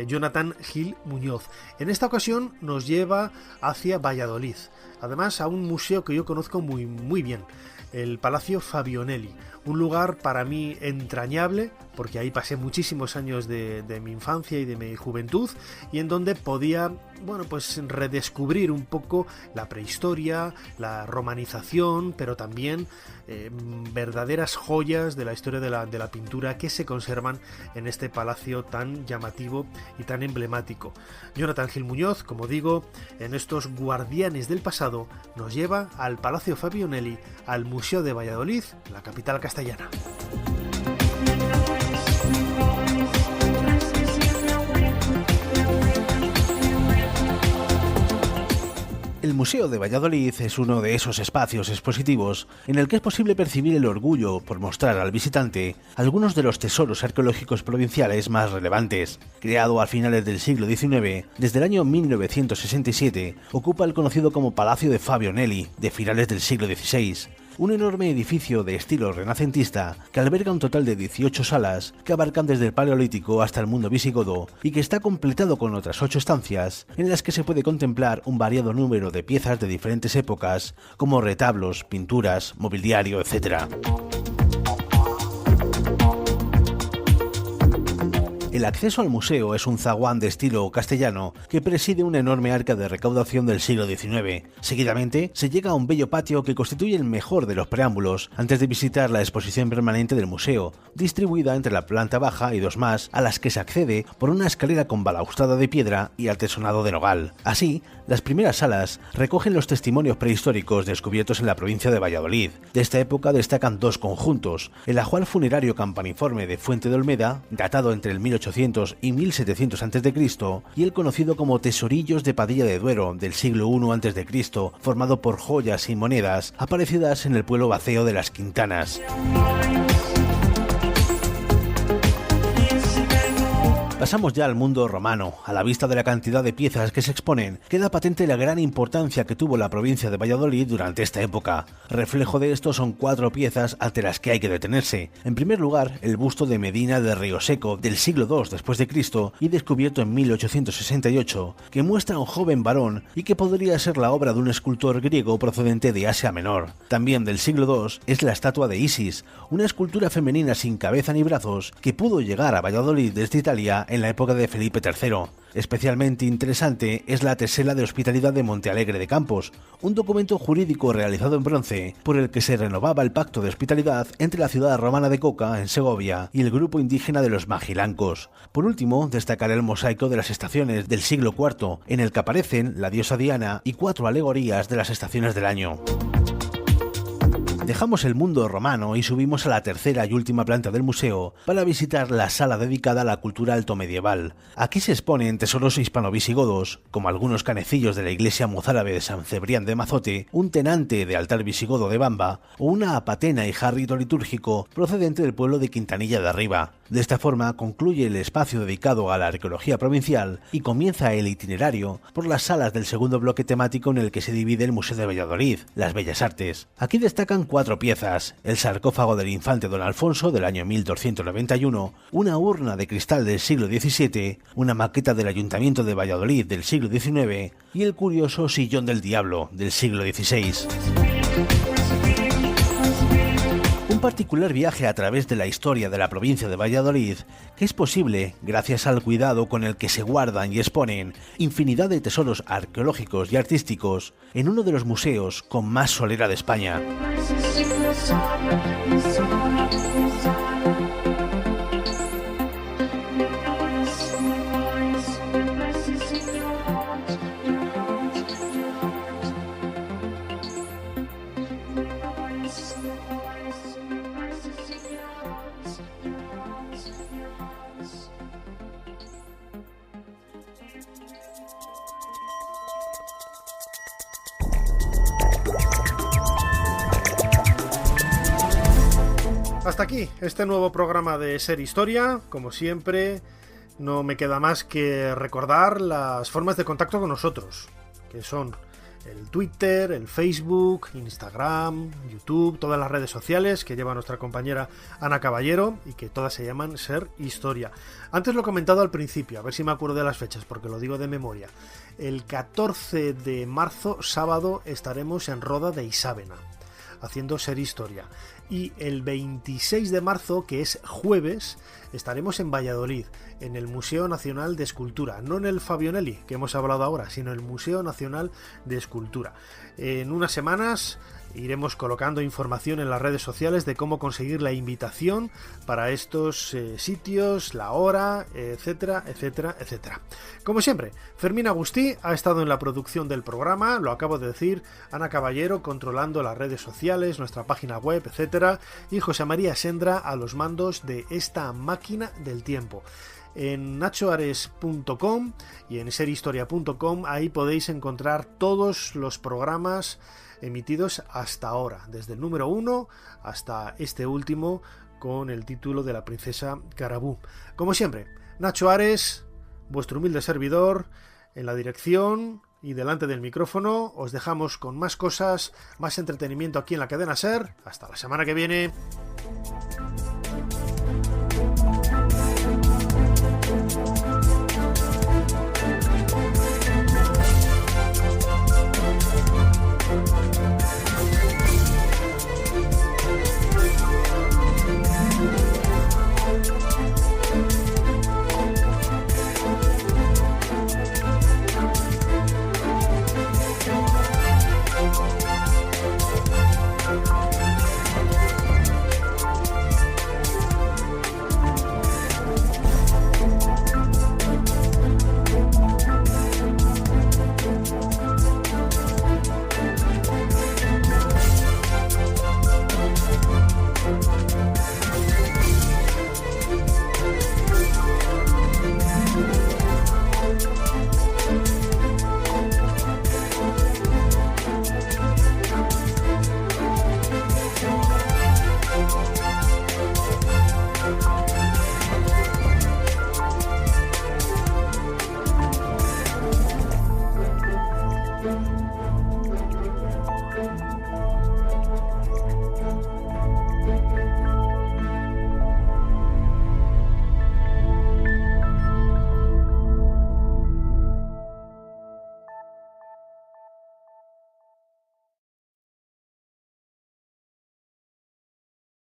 Jonathan Gil Muñoz. En esta ocasión nos lleva hacia Valladolid, además a un museo que yo conozco muy bien, el Palacio Fabionelli, un lugar para mí entrañable, porque ahí pasé muchísimos años de mi infancia y de mi juventud, y en donde podía, pues redescubrir un poco la prehistoria, la romanización, pero también verdaderas joyas de la historia de la pintura que se conservan en este palacio tan llamativo y tan emblemático. Jonathan Gil Muñoz, como digo, en estos Guardianes del pasado, nos lleva al Palacio Fabionelli, al Museo de Valladolid, la capital castellana. El Museo de Valladolid es uno de esos espacios expositivos en el que es posible percibir el orgullo por mostrar al visitante algunos de los tesoros arqueológicos provinciales más relevantes. Creado a finales del siglo XIX, desde el año 1967, ocupa el conocido como Palacio de Fabionelli, de finales del siglo XVI. Un enorme edificio de estilo renacentista que alberga un total de 18 salas que abarcan desde el Paleolítico hasta el mundo visigodo y que está completado con otras 8 estancias en las que se puede contemplar un variado número de piezas de diferentes épocas como retablos, pinturas, mobiliario, etc. El acceso al museo es un zaguán de estilo castellano que preside una enorme arca de recaudación del siglo XIX. Seguidamente se llega a un bello patio que constituye el mejor de los preámbulos antes de visitar la exposición permanente del museo, distribuida entre la planta baja y 2 más, a las que se accede por una escalera con balaustrada de piedra y artesonado de nogal. Así, las primeras salas recogen los testimonios prehistóricos descubiertos en la provincia de Valladolid. De esta época destacan 2 conjuntos: el ajuar funerario campaniforme de Fuente de Olmeda, datado entre el 1800 y 1700 a.C., y el conocido como Tesorillos de Padilla de Duero del siglo I a.C., formado por joyas y monedas aparecidas en el pueblo vaceo de las Quintanas. Pasamos ya al mundo romano. A la vista de la cantidad de piezas que se exponen, queda patente la gran importancia que tuvo la provincia de Valladolid durante esta época. Reflejo de esto son 4 piezas ante las que hay que detenerse. En primer lugar, el busto de Medina de Rioseco del siglo II después de Cristo y descubierto en 1868, que muestra a un joven varón y que podría ser la obra de un escultor griego procedente de Asia Menor. También del siglo II es la estatua de Isis, una escultura femenina sin cabeza ni brazos que pudo llegar a Valladolid desde Italia en la época de Felipe III. Especialmente interesante es la tesela de hospitalidad de Montealegre de Campos, un documento jurídico realizado en bronce por el que se renovaba el pacto de hospitalidad entre la ciudad romana de Coca, en Segovia, y el grupo indígena de los Majilancos. Por último, destacaré el mosaico de las estaciones del siglo IV, en el que aparecen la diosa Diana y 4 alegorías de las estaciones del año. Dejamos el mundo romano y subimos a la tercera y última planta del museo para visitar la sala dedicada a la cultura altomedieval. Aquí se exponen tesoros hispano-visigodos, como algunos canecillos de la iglesia mozárabe de San Cebrián de Mazote, un tenante de altar visigodo de Bamba o una apatena y jarrito litúrgico procedente del pueblo de Quintanilla de Arriba. De esta forma concluye el espacio dedicado a la arqueología provincial y comienza el itinerario por las salas del segundo bloque temático en el que se divide el Museo de Valladolid, las Bellas Artes. Aquí destacan 4 piezas: el sarcófago del infante don Alfonso del año 1291, una urna de cristal del siglo XVII, una maqueta del Ayuntamiento de Valladolid del siglo XIX y el curioso sillón del diablo del siglo XVI. Un particular viaje a través de la historia de la provincia de Valladolid que es posible gracias al cuidado con el que se guardan y exponen infinidad de tesoros arqueológicos y artísticos en uno de los museos con más solera de España. Hasta aquí este nuevo programa de Ser Historia. Como siempre, no me queda más que recordar las formas de contacto con nosotros, que son el Twitter, el Facebook, Instagram, YouTube, todas las redes sociales que lleva nuestra compañera Ana Caballero y que todas se llaman Ser Historia. Antes lo he comentado al principio, a ver si me acuerdo de las fechas porque lo digo de memoria. El 14 de marzo, sábado, estaremos en Roda de Isábena haciendo Ser Historia. Y el 26 de marzo, que es jueves, estaremos en Valladolid, en el Museo Nacional de Escultura, no en el Fabionelli, que hemos hablado ahora, sino el Museo Nacional de Escultura. En unas semanas iremos colocando información en las redes sociales de cómo conseguir la invitación para estos sitios, la hora, etcétera, etcétera, etcétera. Como siempre, Fermín Agustí ha estado en la producción del programa, lo acabo de decir, Ana Caballero controlando las redes sociales, nuestra página web, etcétera, y José María Sendra a los mandos de esta máquina del tiempo. En nachoares.com y en serhistoria.com, ahí podéis encontrar todos los programas emitidos hasta ahora, desde el número 1 hasta este último con el título de la princesa Carabú. Como siempre, Nacho Ares, vuestro humilde servidor, en la dirección y delante del micrófono. Os dejamos con más cosas, más entretenimiento aquí en la cadena SER. Hasta la semana que viene.